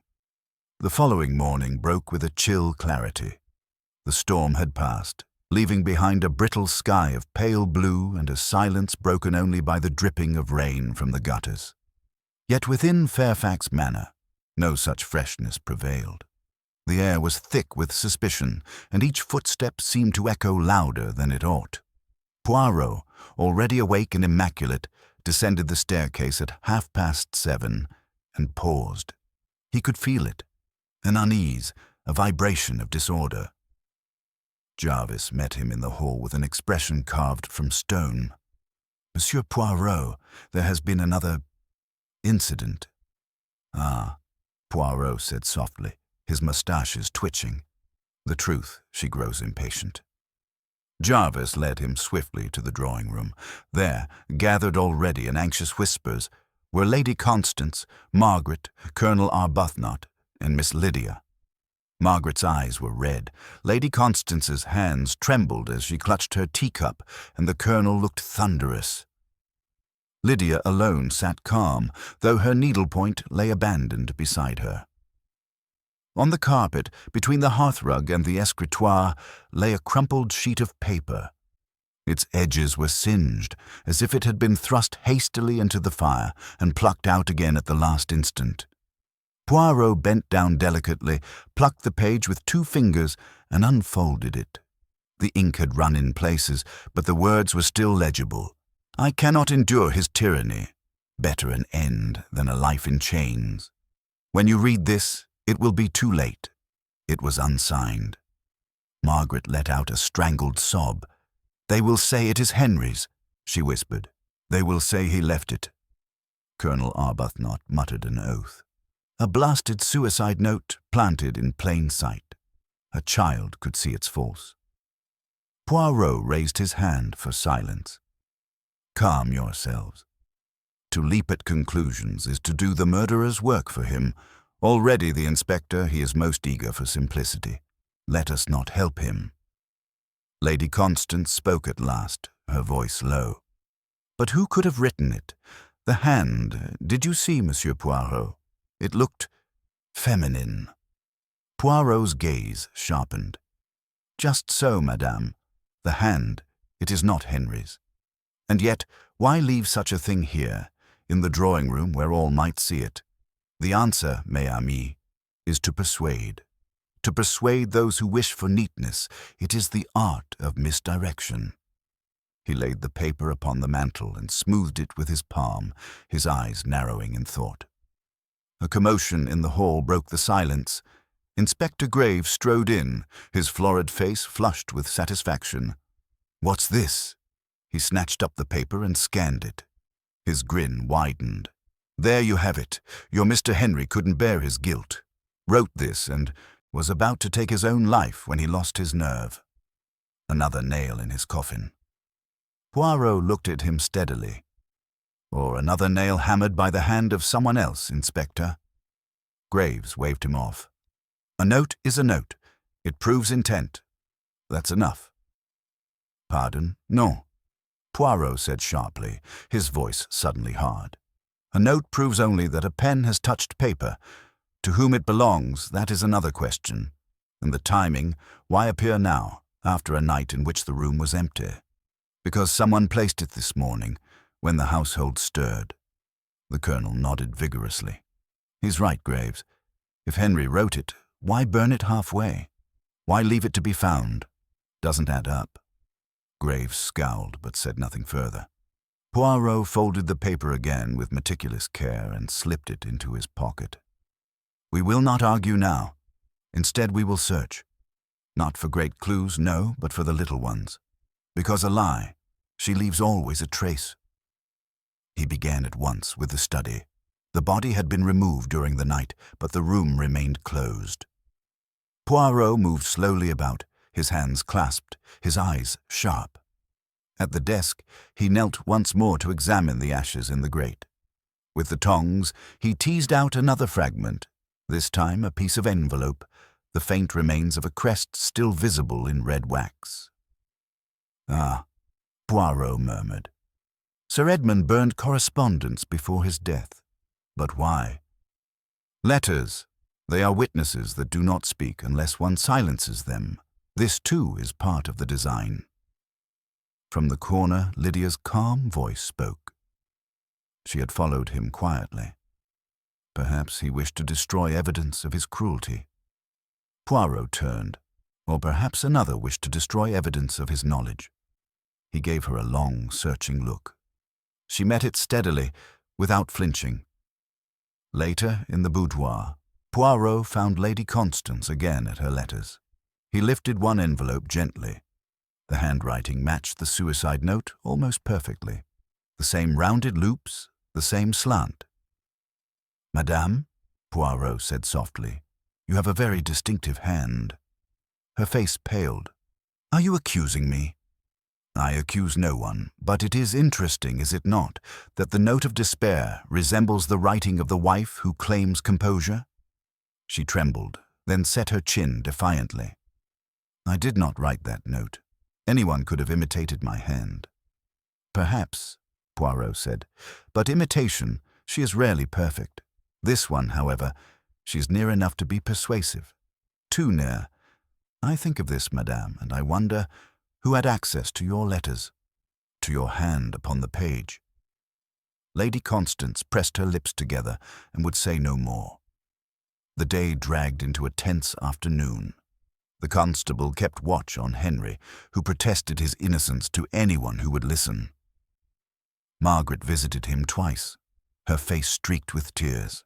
The following morning broke with a chill clarity. The storm had passed, leaving behind a brittle sky of pale blue and a silence broken only by the dripping of rain from the gutters. Yet within Fairfax Manor, no such freshness prevailed. The air was thick with suspicion, and each footstep seemed to echo louder than it ought. Poirot, already awake and immaculate, descended the staircase at 7:30 and paused. He could feel it, an unease, a vibration of disorder. Jarvis met him in the hall with an expression carved from stone. "Monsieur Poirot, there has been another incident." "Ah," Poirot said softly, his moustaches twitching. "The truth, she grows impatient." Jarvis led him swiftly to the drawing-room. There, gathered already in anxious whispers, were Lady Constance, Margaret, Colonel Arbuthnot, and Miss Lydia. Margaret's eyes were red. Lady Constance's hands trembled as she clutched her teacup, and the colonel looked thunderous. Lydia alone sat calm, though her needlepoint lay abandoned beside her. On the carpet, between the hearthrug and the escritoire, lay a crumpled sheet of paper. Its edges were singed, as if it had been thrust hastily into the fire and plucked out again at the last instant. Poirot bent down delicately, plucked the page with 2 fingers, and unfolded it. The ink had run in places, but the words were still legible. "I cannot endure his tyranny. Better an end than a life in chains. When you read this, it will be too late." It was unsigned. Margaret let out a strangled sob. "They will say it is Henry's," she whispered. "They will say he left it." Colonel Arbuthnot muttered an oath. A blasted suicide note planted in plain sight. A child could see its force. Poirot raised his hand for silence. "Calm yourselves. To leap at conclusions is to do the murderer's work for him. Already the inspector, he is most eager for simplicity. Let us not help him." Lady Constance spoke at last, her voice low. But who could have written it? The hand, did you see, Monsieur Poirot? It looked feminine. Poirot's gaze sharpened. Just so, madame. The hand, it is not Henry's. And yet, why leave such a thing here, in the drawing room where all might see it? The answer, mes amis, is to persuade. To persuade those who wish for neatness. It is the art of misdirection. He laid the paper upon the mantel and smoothed it with his palm, his eyes narrowing in thought. A commotion in the hall broke the silence. Inspector Graves strode in, his florid face flushed with satisfaction. "What's this?" He snatched up the paper and scanned it. His grin widened. "There you have it. Your Mr. Henry couldn't bear his guilt. Wrote this and was about to take his own life when he lost his nerve." Another nail in his coffin. Poirot looked at him steadily. "Or another nail hammered by the hand of someone else, Inspector." Graves waved him off. "A note is a note. It proves intent. That's enough." "Pardon? Non," Poirot said sharply, his voice suddenly hard. "A note proves only that a pen has touched paper. To whom it belongs, that is another question. And the timing, why appear now, after a night in which the room was empty? Because someone placed it this morning, when the household stirred." The colonel nodded vigorously. "He's right, Graves. If Henry wrote it, why burn it halfway? Why leave it to be found? Doesn't add up." Graves scowled, but said nothing further. Poirot folded the paper again with meticulous care and slipped it into his pocket. "We will not argue now. Instead, we will search. Not for great clues, no, but for the little ones. Because a lie, she leaves always a trace." He began at once with the study. The body had been removed during the night, but the room remained closed. Poirot moved slowly about, his hands clasped, his eyes sharp. At the desk, he knelt once more to examine the ashes in the grate. With the tongs, he teased out another fragment, this time a piece of envelope, the faint remains of a crest still visible in red wax. "Ah," Poirot murmured. "Sir Edmund burned correspondence before his death. But why? Letters. They are witnesses that do not speak unless one silences them. This, too, is part of the design." From the corner, Lydia's calm voice spoke. She had followed him quietly. Perhaps he wished to destroy evidence of his cruelty. Poirot turned, or perhaps another wished to destroy evidence of his knowledge. He gave her a long, searching look. She met it steadily, without flinching. Later, in the boudoir, Poirot found Lady Constance again at her letters. He lifted one envelope gently. The handwriting matched the suicide note almost perfectly. The same rounded loops, the same slant. "Madame," Poirot said softly, "you have a very distinctive hand." Her face paled. "Are you accusing me?" "I accuse no one, but it is interesting, is it not, that the note of despair resembles the writing of the wife who claims composure?" She trembled, then set her chin defiantly. "I did not write that note. Anyone could have imitated my hand." "Perhaps," Poirot said, "but imitation, she is rarely perfect. This one, however, she's near enough to be persuasive. Too near. I think of this, madame, and I wonder who had access to your letters, to your hand upon the page." Lady Constance pressed her lips together and would say no more. The day dragged into a tense afternoon. The constable kept watch on Henry, who protested his innocence to anyone who would listen. Margaret visited him twice, her face streaked with tears.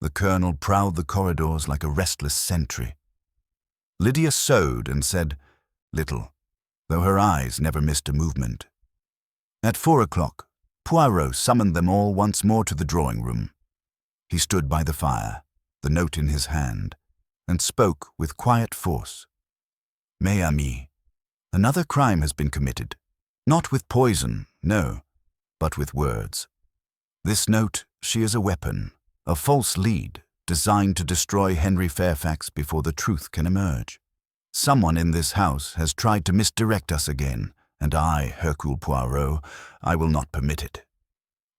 The colonel prowled the corridors like a restless sentry. Lydia sewed and said little, though her eyes never missed a movement. At 4 o'clock, Poirot summoned them all once more to the drawing-room. He stood by the fire, the note in his hand, and spoke with quiet force. "Mes amis, another crime has been committed. Not with poison, no, but with words. This note, she is a weapon, a false lead, designed to destroy Henry Fairfax before the truth can emerge. Someone in this house has tried to misdirect us again, And I, Hercule Poirot, I will not permit it."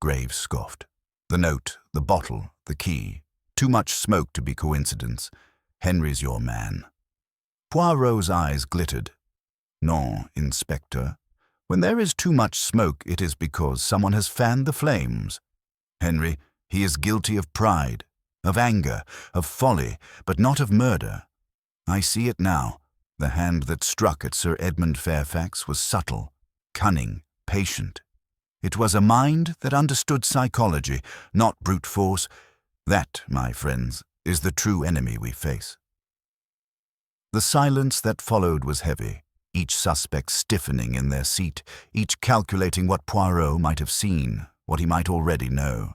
Graves scoffed. "The note, the bottle, the key. Too much smoke to be coincidence. Henry's your man." Poirot's eyes glittered. "Non, Inspector. When there is too much smoke, it is because someone has fanned the flames. Henry, he is guilty of pride, of anger, of folly, but not of murder. I see it now. The hand that struck at Sir Edmund Fairfax was subtle, cunning, patient. It was a mind that understood psychology, not brute force. That, my friends, is the true enemy we face." The silence that followed was heavy, each suspect stiffening in their seat, each calculating what Poirot might have seen, what he might already know.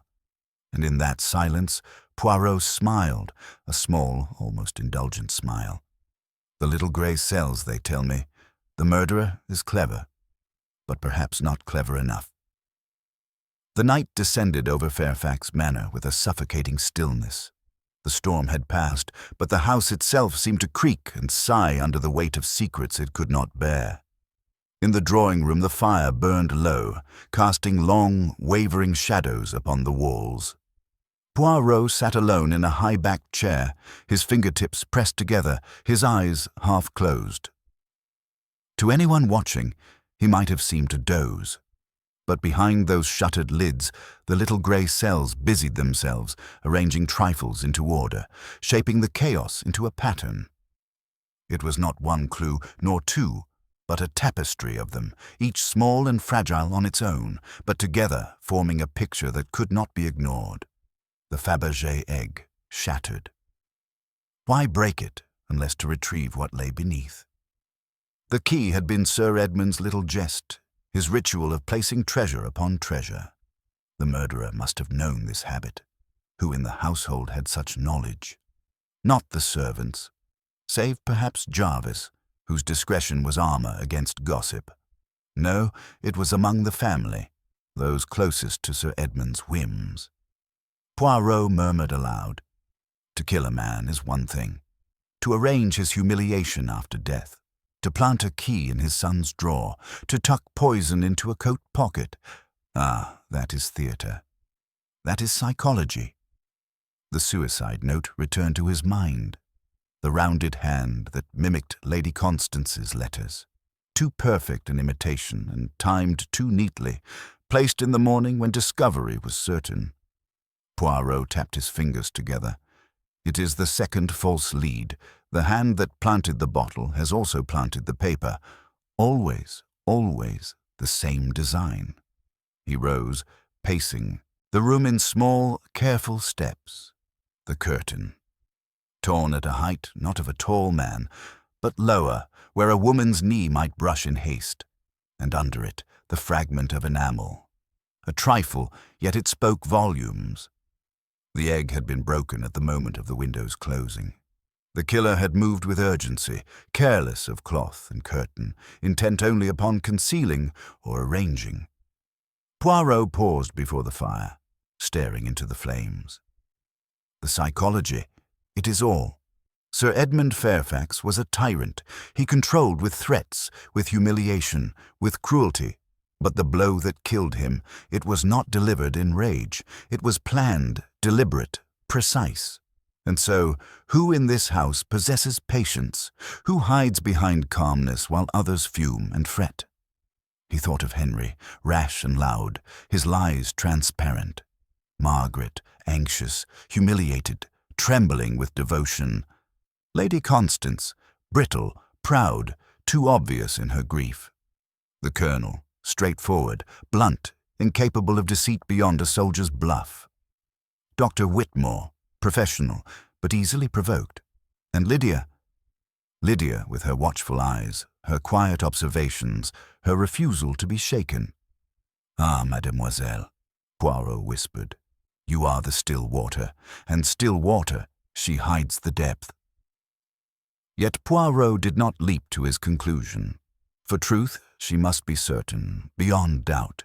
And in that silence, Poirot smiled, a small, almost indulgent smile. "The little grey cells, they tell me. The murderer is clever, but perhaps not clever enough." The night descended over Fairfax Manor with a suffocating stillness. The storm had passed, but the house itself seemed to creak and sigh under the weight of secrets it could not bear. In the drawing room the fire burned low, casting long, wavering shadows upon the walls. Poirot sat alone in a high-backed chair, his fingertips pressed together, his eyes half closed. To anyone watching, he might have seemed to doze. But behind those shuttered lids, the little grey cells busied themselves, arranging trifles into order, shaping the chaos into a pattern. It was not one clue, nor two, but a tapestry of them, each small and fragile on its own, but together forming a picture that could not be ignored. The Fabergé egg, shattered. Why break it, unless to retrieve what lay beneath? The key had been Sir Edmund's little jest, his ritual of placing treasure upon treasure. The murderer must have known this habit. Who in the household had such knowledge? Not the servants, save perhaps Jarvis, whose discretion was armor against gossip. No, it was among the family, those closest to Sir Edmund's whims. Poirot murmured aloud. To kill a man is one thing. To arrange his humiliation after death, to plant a key in his son's drawer, to tuck poison into a coat pocket. Ah, that is theatre. That is psychology. The suicide note returned to his mind. The rounded hand that mimicked Lady Constance's letters. Too perfect an imitation and timed too neatly, placed in the morning when discovery was certain. Poirot tapped his fingers together. It is the second false lead. The hand that planted the bottle has also planted the paper. Always, always the same design. He rose, pacing, the room in small, careful steps. The curtain. Torn at a height not of a tall man, but lower, where a woman's knee might brush in haste, and under it the fragment of enamel. A trifle, yet it spoke volumes. The egg had been broken at the moment of the window's closing. The killer had moved with urgency, careless of cloth and curtain, intent only upon concealing or arranging. Poirot paused before the fire, staring into the flames. The psychology, it is all. Sir Edmund Fairfax was a tyrant. He controlled with threats, with humiliation, with cruelty. But the blow that killed him, it was not delivered in rage. It was planned, deliberate, precise. And so, who in this house possesses patience? Who hides behind calmness while others fume and fret? He thought of Henry, rash and loud, his lies transparent. Margaret, anxious, humiliated, trembling with devotion. Lady Constance, brittle, proud, too obvious in her grief. The Colonel, straightforward, blunt, incapable of deceit beyond a soldier's bluff. Dr. Whitmore, professional, but easily provoked. And Lydia with her watchful eyes, her quiet observations, her refusal to be shaken. "Ah, mademoiselle," Poirot whispered, "you are the still water, and still water, she hides the depth." Yet Poirot did not leap to his conclusion. For truth, she must be certain, beyond doubt.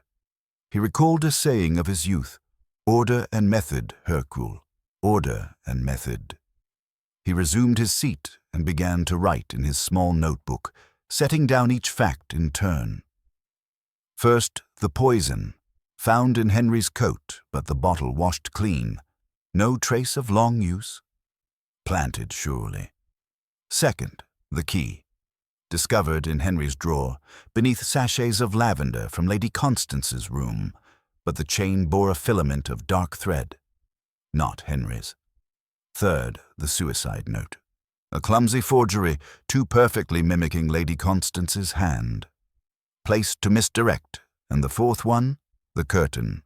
He recalled a saying of his youth, "Order and method, Hercule, order and method." He resumed his seat and began to write in his small notebook, setting down each fact in turn. First, the poison, found in Henry's coat, but the bottle washed clean. No trace of long use. Planted, surely. Second, the key, discovered in Henry's drawer, beneath sachets of lavender from Lady Constance's room, but the chain bore a filament of dark thread. Not Henry's. Third, the suicide note. A clumsy forgery, too perfectly mimicking Lady Constance's hand. Placed to misdirect, and the fourth one, the curtain.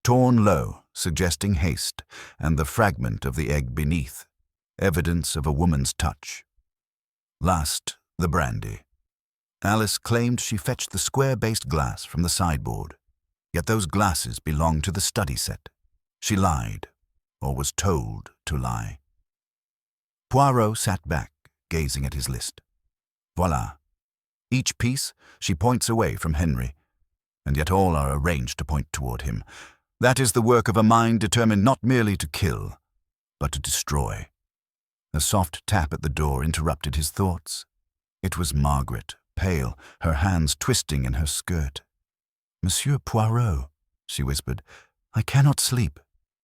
Torn low, suggesting haste, and the fragment of the egg beneath, evidence of a woman's touch. Last, the brandy. Alice claimed she fetched the square-based glass from the sideboard, yet those glasses belonged to the study set. She lied, or was told to lie. Poirot sat back, gazing at his list. Voila. Each piece she points away from Henry, and yet all are arranged to point toward him. That is the work of a mind determined not merely to kill, but to destroy. A soft tap at the door interrupted his thoughts. It was Margaret, pale, her hands twisting in her skirt. "Monsieur Poirot," she whispered, "I cannot sleep.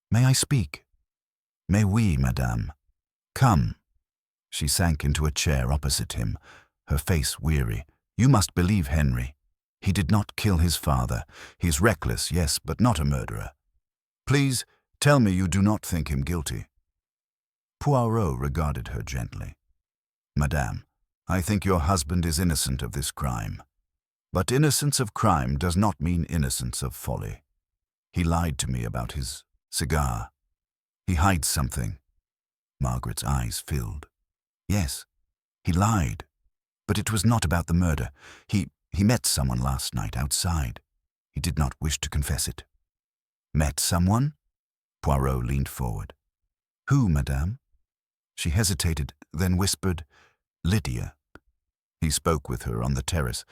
May I speak?" "Mais oui, madame. Come." She sank into a chair opposite him, her face weary. "You must believe Henry. He did not kill his father. He is reckless, yes, but not a murderer. Please tell me you do not think him guilty." Poirot regarded her gently. "Madame, I think your husband is innocent of this crime. But innocence of crime does not mean innocence of folly. He lied to me about his cigar. He hides something." Margaret's eyes filled. "Yes, he lied. But it was not about the murder. He met someone last night outside. He did not wish to confess it." "Met someone?" Poirot leaned forward. "Who, madame?" She hesitated, then whispered, "Lydia. He spoke with her on the terrace.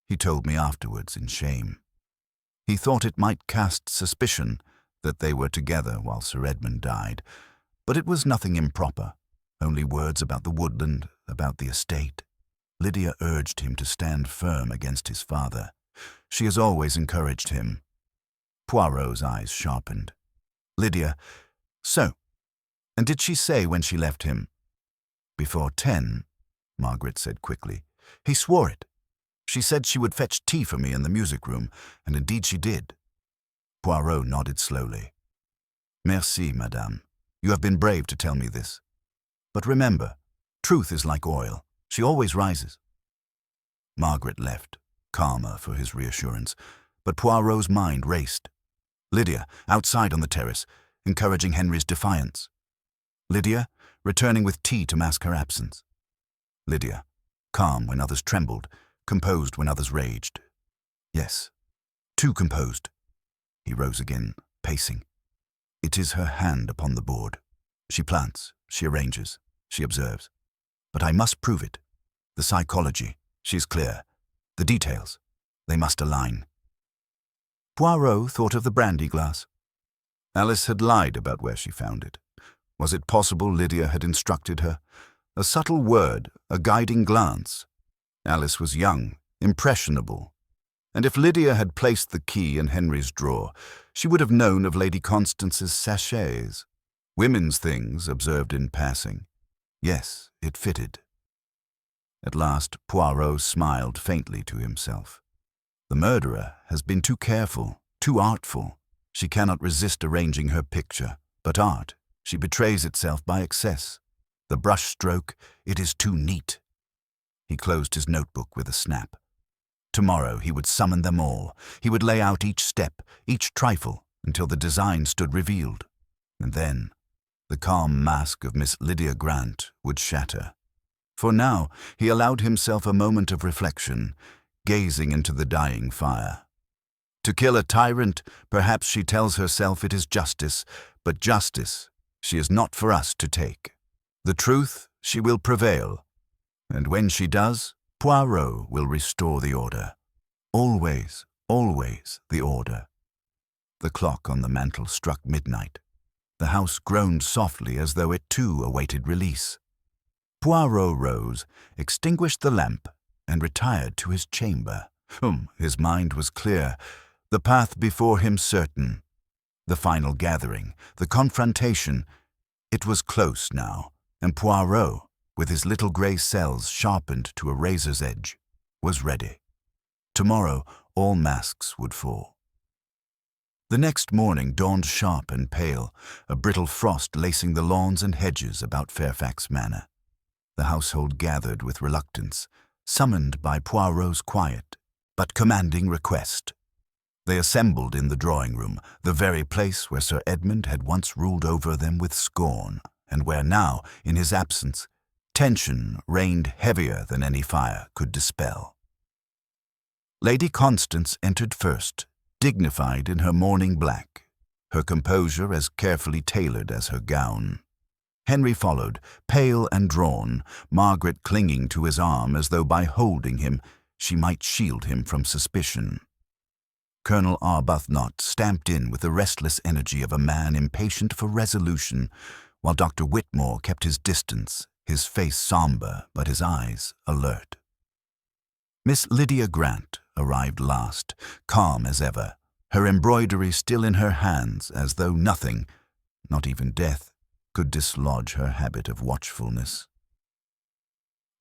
He told me afterwards in shame. He thought it might cast suspicion that they were together while Sir Edmund died, but it was nothing improper, only words about the woodland, about the estate. Lydia urged him to stand firm against his father. She has always encouraged him." Poirot's eyes sharpened. "Lydia, so, and did she say when she left him?" "Before 10, Margaret said quickly. "He swore it. She said she would fetch tea for me in the music room, and indeed she did." Poirot nodded slowly. "Merci, madame. You have been brave to tell me this. But remember, truth is like oil. She always rises." Margaret left, calmer for his reassurance, but Poirot's mind raced. Lydia, outside on the terrace, encouraging Henry's defiance. Lydia, returning with tea to mask her absence. Lydia, calm when others trembled, composed when others raged. Yes, too composed. He rose again, pacing. It is her hand upon the board. She plants, she arranges, she observes. But I must prove it. The psychology, she is clear. The details, they must align. Poirot thought of the brandy glass. Alice had lied about where she found it. Was it possible Lydia had instructed her? A subtle word, a guiding glance. Alice was young, impressionable. And if Lydia had placed the key in Henry's drawer, she would have known of Lady Constance's sachets. Women's things, observed in passing. Yes, it fitted. At last, Poirot smiled faintly to himself. The murderer has been too careful, too artful. She cannot resist arranging her picture, but art, she betrays itself by excess. The brush-stroke, it is too neat. He closed his notebook with a snap. Tomorrow he would summon them all. He would lay out each step, each trifle, until the design stood revealed. And then, the calm mask of Miss Lydia Grant would shatter. For now, he allowed himself a moment of reflection, gazing into the dying fire. To kill a tyrant, perhaps she tells herself it is justice, but justice she is not for us to take. The truth, she will prevail. And when she does, Poirot will restore the order. Always, always the order. The clock on the mantel struck midnight. The house groaned softly as though it too awaited release. Poirot rose, extinguished the lamp, and retired to his chamber, His mind was clear, the path before him certain. The final gathering, the confrontation, it was close now, and Poirot, with his little grey cells sharpened to a razor's edge, was ready. Tomorrow all masks would fall. The next morning dawned sharp and pale, a brittle frost lacing the lawns and hedges about Fairfax Manor. The household gathered with reluctance, summoned by Poirot's quiet but commanding request. They assembled in the drawing-room, the very place where Sir Edmund had once ruled over them with scorn, and where now, in his absence, tension reigned heavier than any fire could dispel. Lady Constance entered first, dignified in her mourning black, her composure as carefully tailored as her gown. Henry followed, pale and drawn, Margaret clinging to his arm as though by holding him she might shield him from suspicion. Colonel Arbuthnot stamped in with the restless energy of a man impatient for resolution, while Dr. Whitmore kept his distance, his face sombre but his eyes alert. Miss Lydia Grant arrived last, calm as ever, her embroidery still in her hands as though nothing, not even death, could dislodge her habit of watchfulness.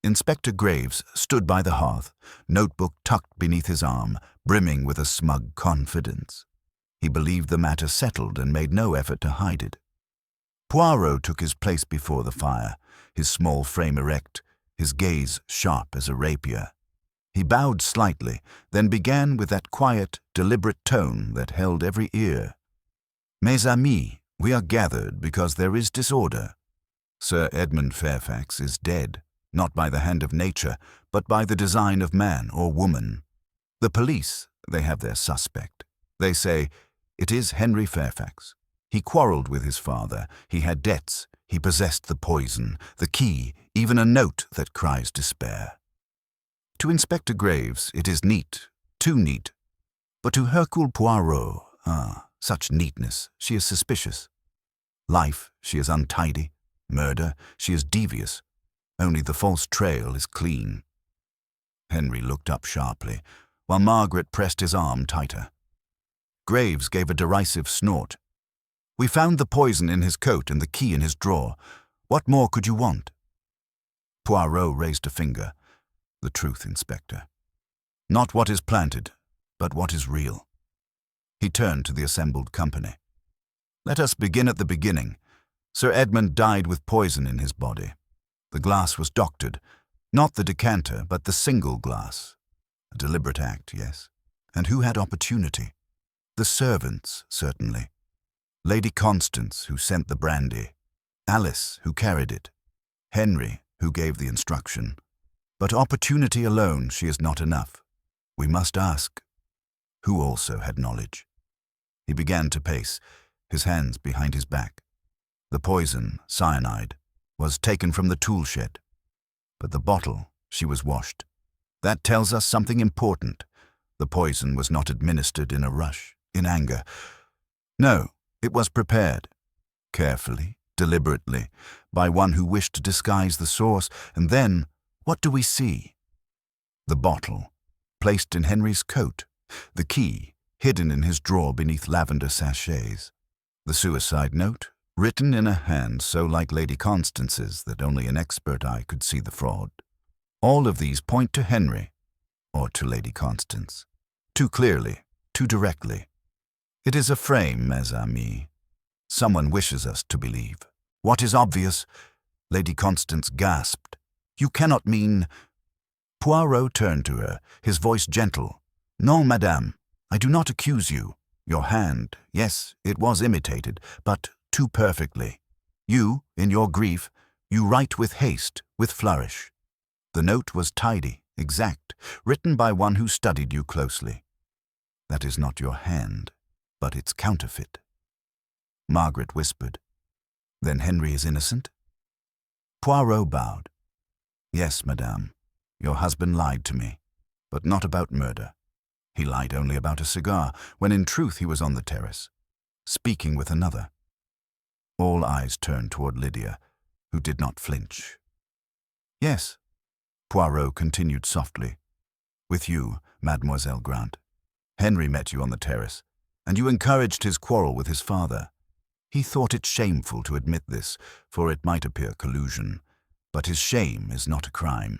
Inspector Graves stood by the hearth, notebook tucked beneath his arm, brimming with a smug confidence. He believed the matter settled and made no effort to hide it. Poirot took his place before the fire, his small frame erect, his gaze sharp as a rapier. He bowed slightly, then began with that quiet, deliberate tone that held every ear. "Mes amis, we are gathered because there is disorder. Sir Edmund Fairfax is dead, not by the hand of nature, but by the design of man or woman. The police, they have their suspect. They say, it is Henry Fairfax. He quarrelled with his father, he had debts, he possessed the poison, the key, even a note that cries despair. To Inspector Graves it is neat, too neat. But to Hercule Poirot, such neatness, she is suspicious. Life, she is untidy. Murder, she is devious. Only the false trail is clean." Henry looked up sharply, while Margaret pressed his arm tighter. Graves gave a derisive snort. "We found the poison in his coat and the key in his drawer. What more could you want?" Poirot raised a finger. "The truth, Inspector. Not what is planted, but what is real." He turned to the assembled company. "Let us begin at the beginning. Sir Edmund died with poison in his body. The glass was doctored, not the decanter, but the single glass. A deliberate act, yes. And who had opportunity? The servants, certainly. Lady Constance, who sent the brandy. Alice, who carried it. Henry, who gave the instruction. But opportunity alone, she is not enough. We must ask, who also had knowledge?" He began to pace, his hands behind his back. The poison, cyanide, was taken from the tool shed. But the bottle, she was washed. That tells us something important. The poison was not administered in a rush, in anger. No, it was prepared. Carefully, deliberately, by one who wished to disguise the source, and then, what do we see? The bottle, placed in Henry's coat. The key, hidden in his drawer beneath lavender sachets. The suicide note, written in a hand so like Lady Constance's that only an expert eye could see the fraud. All of these point to Henry, or to Lady Constance. Too clearly, too directly. It is a frame, mes amis. Someone wishes us to believe. What is obvious? Lady Constance gasped. "You cannot mean—" Poirot turned to her, his voice gentle. "Non, madame, I do not accuse you. Your hand, yes, it was imitated, but too perfectly. You, in your grief, you write with haste, with flourish. The note was tidy, exact, written by one who studied you closely. That is not your hand, but its counterfeit." Margaret whispered, "Then Henry is innocent?" Poirot bowed. "Yes, madame, your husband lied to me, but not about murder. He lied only about a cigar, when in truth he was on the terrace, speaking with another." All eyes turned toward Lydia, who did not flinch. "Yes," Poirot continued softly, With you, Mademoiselle Grant. Henry met you on the terrace, and you encouraged his quarrel with his father. He thought it shameful to admit this, for it might appear collusion, but his shame is not a crime.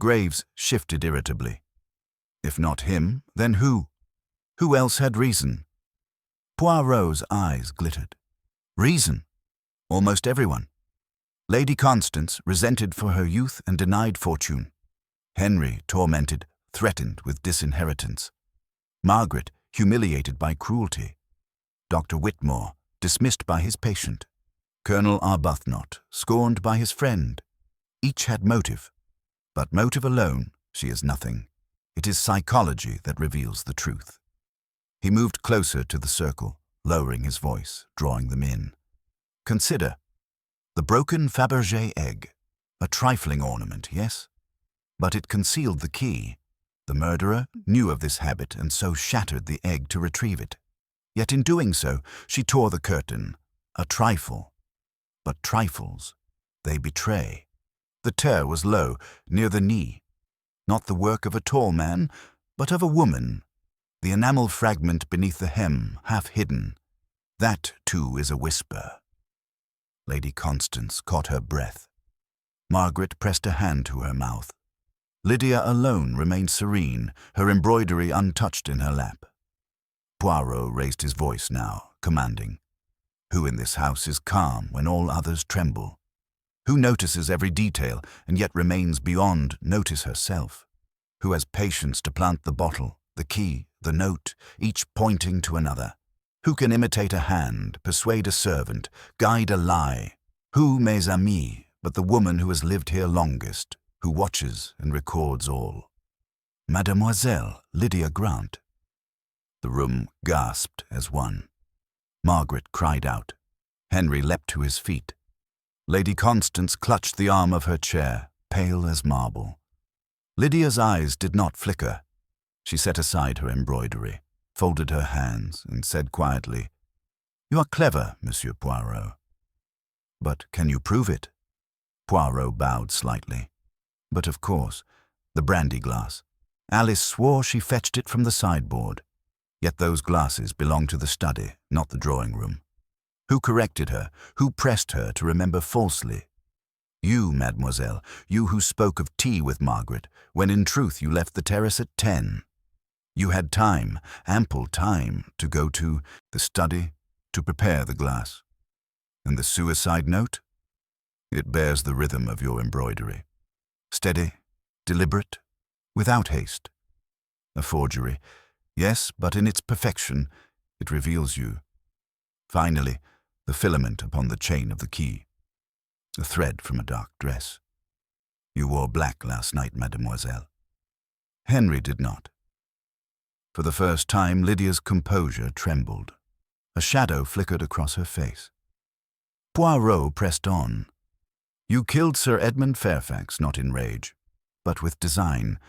Graves shifted irritably. If not him, then who? Who else had reason? Poirot's eyes glittered. Reason? Almost everyone. Lady Constance, resented for her youth and denied fortune. Henry, tormented, threatened with disinheritance. Margaret, humiliated by cruelty. Dr. Whitmore, dismissed by his patient. Colonel Arbuthnot, scorned by his friend. Each had motive. But motive alone, she is nothing. It is psychology that reveals the truth. He moved closer to the circle, lowering his voice, drawing them in. Consider. The broken Fabergé egg. A trifling ornament, yes? But it concealed the key. The murderer knew of this habit and so shattered the egg to retrieve it. Yet in doing so, she tore the curtain. A trifle. But trifles, they betray. The tear was low, near the knee. Not the work of a tall man, but of a woman. The enamel fragment beneath the hem, half hidden. That, too, is a whisper. Lady Constance caught her breath. Margaret pressed a hand to her mouth. Lydia alone remained serene, her embroidery untouched in her lap. Poirot raised his voice now, commanding. Who in this house is calm when all others tremble? Who notices every detail and yet remains beyond notice herself? Who has patience to plant the bottle, the key, the note, each pointing to another? Who can imitate a hand, persuade a servant, guide a lie? Who, mes amis, but the woman who has lived here longest, who watches and records all? Mademoiselle Lydia Grant. The room gasped as one. Margaret cried out. Henry leapt to his feet. Lady Constance clutched the arm of her chair, pale as marble. Lydia's eyes did not flicker. She set aside her embroidery, folded her hands, and said quietly, "You are clever, Monsieur Poirot. But can you prove it?" Poirot bowed slightly. But of course, the brandy glass. Alice swore she fetched it from the sideboard. Yet those glasses belonged to the study, not the drawing-room. Who corrected her? Who pressed her to remember falsely? You, mademoiselle, you who spoke of tea with Margaret, when in truth you left the terrace at 10. You had time, ample time, to go to the study, to prepare the glass. And the suicide note? It bears the rhythm of your embroidery. Steady, deliberate, without haste. A forgery, yes, but in its perfection, it reveals you. Finally, the filament upon the chain of the key. A thread from a dark dress. You wore black last night, mademoiselle. Henry did not. For the first time, Lydia's composure trembled. A shadow flickered across her face. Poirot pressed on. You killed Sir Edmund Fairfax, not in rage, but with design.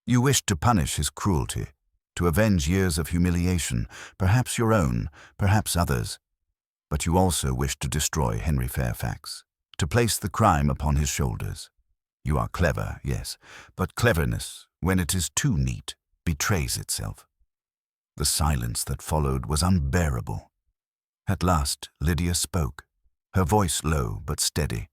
You wished to punish his cruelty, to avenge years of humiliation, perhaps your own, perhaps others. But you also wished to destroy Henry Fairfax, to place the crime upon his shoulders. You are clever, yes, but cleverness, when it is too neat, betrays itself. The silence that followed was unbearable. At last, Lydia spoke, her voice low but steady.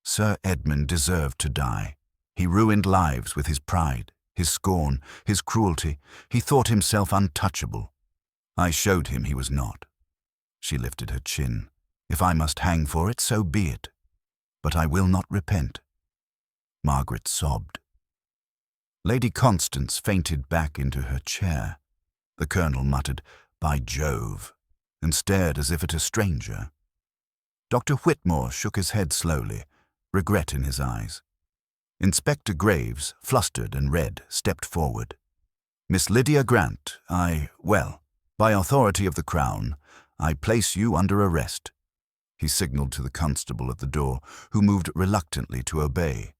Sir Edmund deserved to die. He ruined lives with his pride, his scorn, his cruelty. He thought himself untouchable. I showed him he was not. She lifted her chin. If I must hang for it, so be it. But I will not repent. Margaret sobbed. Lady Constance fainted back into her chair. The colonel muttered, "By Jove," and stared as if at a stranger. Dr. Whitmore shook his head slowly, regret in his eyes. Inspector Graves, flustered and red, stepped forward. Miss Lydia Grant, by authority of the Crown, I place you under arrest. He signaled to the constable at the door, who moved reluctantly to obey.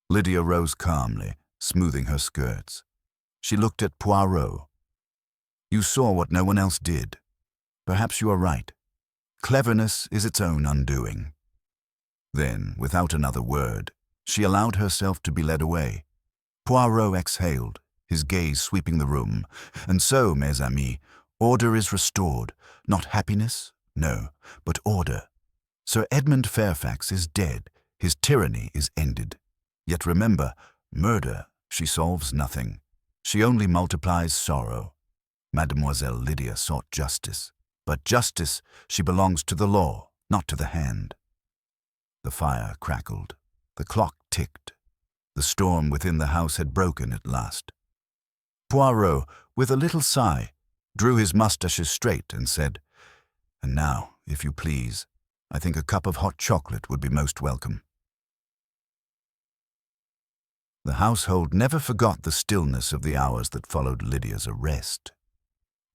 Lydia rose calmly, smoothing her skirts. She looked at Poirot. You saw what no one else did. Perhaps you are right. Cleverness is its own undoing. Then, without another word, she allowed herself to be led away. Poirot exhaled, his gaze sweeping the room. And so, mes amis, order is restored. Not happiness, no, but order. Sir Edmund Fairfax is dead. His tyranny is ended. Yet remember, murder, she solves nothing. She only multiplies sorrow. Mademoiselle Lydia sought justice. But justice, she belongs to the law, not to the hand. The fire crackled. The clock ticked. The storm within the house had broken at last. Poirot, with a little sigh, drew his moustaches straight and said, "And now, if you please, I think a cup of hot chocolate would be most welcome." The household never forgot the stillness of the hours that followed Lydia's arrest.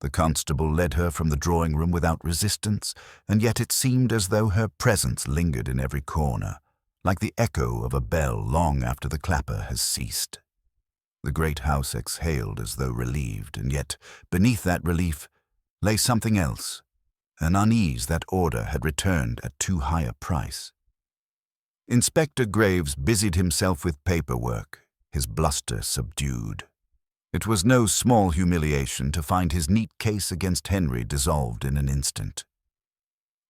The constable led her from the drawing-room without resistance, and yet it seemed as though her presence lingered in every corner, like the echo of a bell long after the clapper has ceased. The great house exhaled as though relieved, and yet, beneath that relief, lay something else, an unease that order had returned at too high a price. Inspector Graves busied himself with paperwork, his bluster subdued. It was no small humiliation to find his neat case against Henry dissolved in an instant.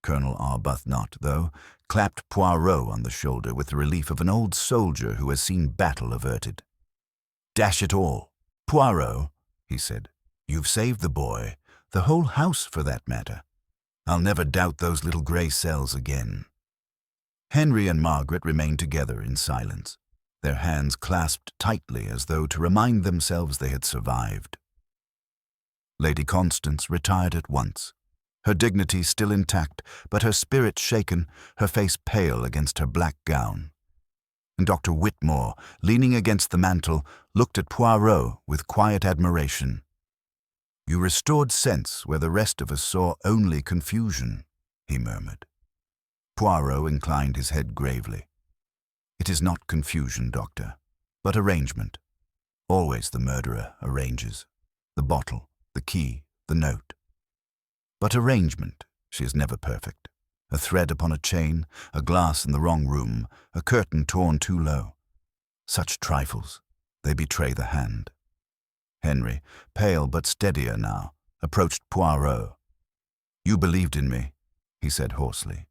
Colonel Arbuthnot, though, clapped Poirot on the shoulder with the relief of an old soldier who has seen battle averted. "Dash it all, Poirot," he said, "you've saved the boy, the whole house for that matter. I'll never doubt those little grey cells again." Henry and Margaret remained together in silence, their hands clasped tightly as though to remind themselves they had survived. Lady Constance retired at once, her dignity still intact, but her spirit shaken, her face pale against her black gown. And Dr. Whitmore, leaning against the mantel, looked at Poirot with quiet admiration. "You restored sense where the rest of us saw only confusion," he murmured. Poirot inclined his head gravely. "It is not confusion, Doctor, but arrangement. Always the murderer arranges. The bottle, the key, the note. But arrangement, she is never perfect. A thread upon a chain, a glass in the wrong room, a curtain torn too low. Such trifles, they betray the hand." Henry, pale but steadier now, approached Poirot. "You believed in me," he said hoarsely,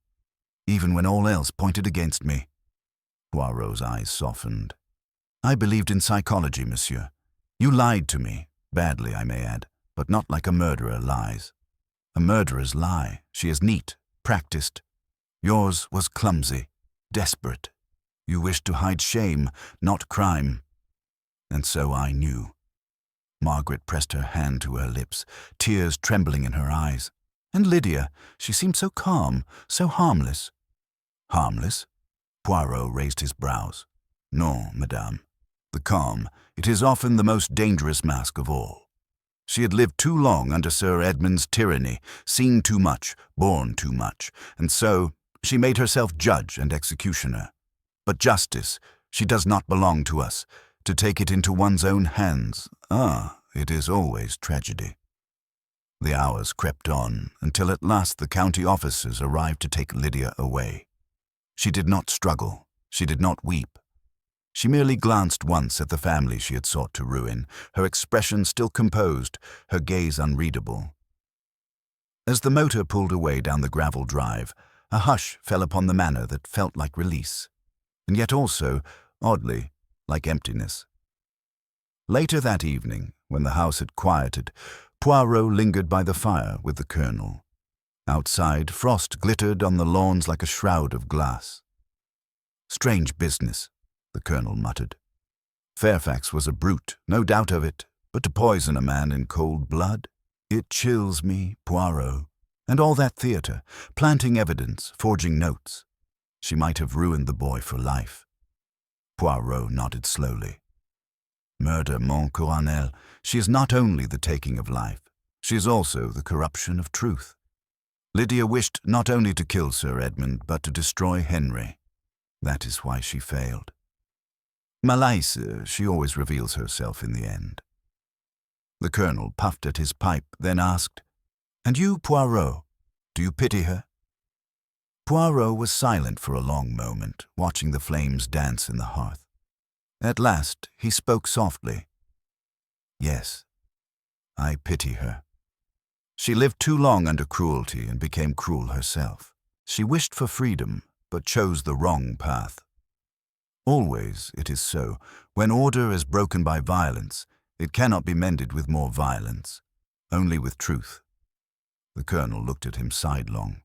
"even when all else pointed against me." Poirot's eyes softened. "I believed in psychology, monsieur. You lied to me, badly I may add, but not like a murderer lies. A murderer's lie. She is neat, practiced. Yours was clumsy, desperate. You wished to hide shame, not crime. And so I knew." Margaret pressed her hand to her lips, tears trembling in her eyes. And Lydia, she seemed so calm, so harmless. "Harmless?" Poirot raised his brows. "Non, madame. The calm, it is often the most dangerous mask of all. She had lived too long under Sir Edmund's tyranny, seen too much, borne too much, and so she made herself judge and executioner. But justice, she does not belong to us. To take it into one's own hands, it is always tragedy." The hours crept on, until at last the county officers arrived to take Lydia away. She did not struggle, she did not weep. She merely glanced once at the family she had sought to ruin, her expression still composed, her gaze unreadable. As the motor pulled away down the gravel drive, a hush fell upon the manor that felt like release, and yet also, oddly, like emptiness. Later that evening, when the house had quieted, Poirot lingered by the fire with the colonel. Outside, frost glittered on the lawns like a shroud of glass. "Strange business," the colonel muttered. "Fairfax was a brute, no doubt of it, but to poison a man in cold blood? It chills me, Poirot. And all that theatre, planting evidence, forging notes. She might have ruined the boy for life." Poirot nodded slowly. "Murder, mon colonel, she is not only the taking of life, she is also the corruption of truth. Lydia wished not only to kill Sir Edmund, but to destroy Henry. That is why she failed. Malice, she always reveals herself in the end." The colonel puffed at his pipe, then asked, "And you, Poirot, do you pity her?" Poirot was silent for a long moment, watching the flames dance in the hearth. At last he spoke softly. Yes, I pity her. She lived too long under cruelty and became cruel herself. She wished for freedom, but chose the wrong path. Always, it is so, when order is broken by violence, it cannot be mended with more violence, only with truth. The colonel looked at him sidelong.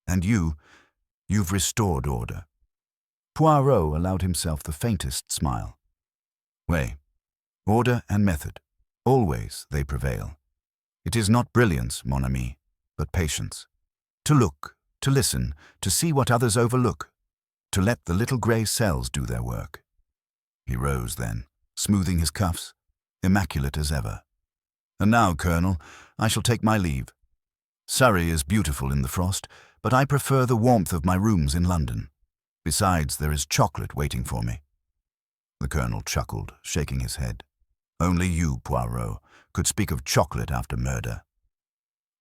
And you've restored order. Poirot allowed himself the faintest smile. Way, order and method, always they prevail. It is not brilliance, mon ami, but patience. To look, to listen, to see what others overlook, to let the little grey cells do their work. He rose then, smoothing his cuffs, immaculate as ever. And now, Colonel, I shall take my leave. Surrey is beautiful in the frost, but I prefer the warmth of my rooms in London. Besides, there is chocolate waiting for me. The colonel chuckled, shaking his head. Only you, Poirot, could speak of chocolate after murder.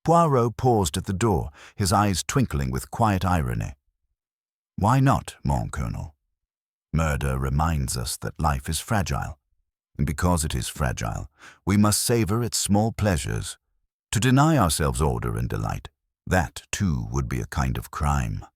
Poirot paused at the door, his eyes twinkling with quiet irony. Why not, mon colonel? Murder reminds us that life is fragile, and because it is fragile, we must savor its small pleasures. To deny ourselves order and delight, that, too, would be a kind of crime.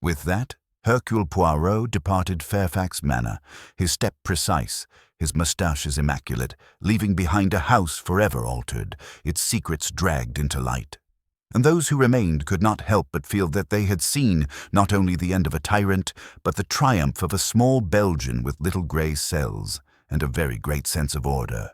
With that, Hercule Poirot departed Fairfax Manor, his step precise, his moustaches immaculate, leaving behind a house forever altered, its secrets dragged into light. And those who remained could not help but feel that they had seen not only the end of a tyrant, but the triumph of a small Belgian with little grey cells and a very great sense of order.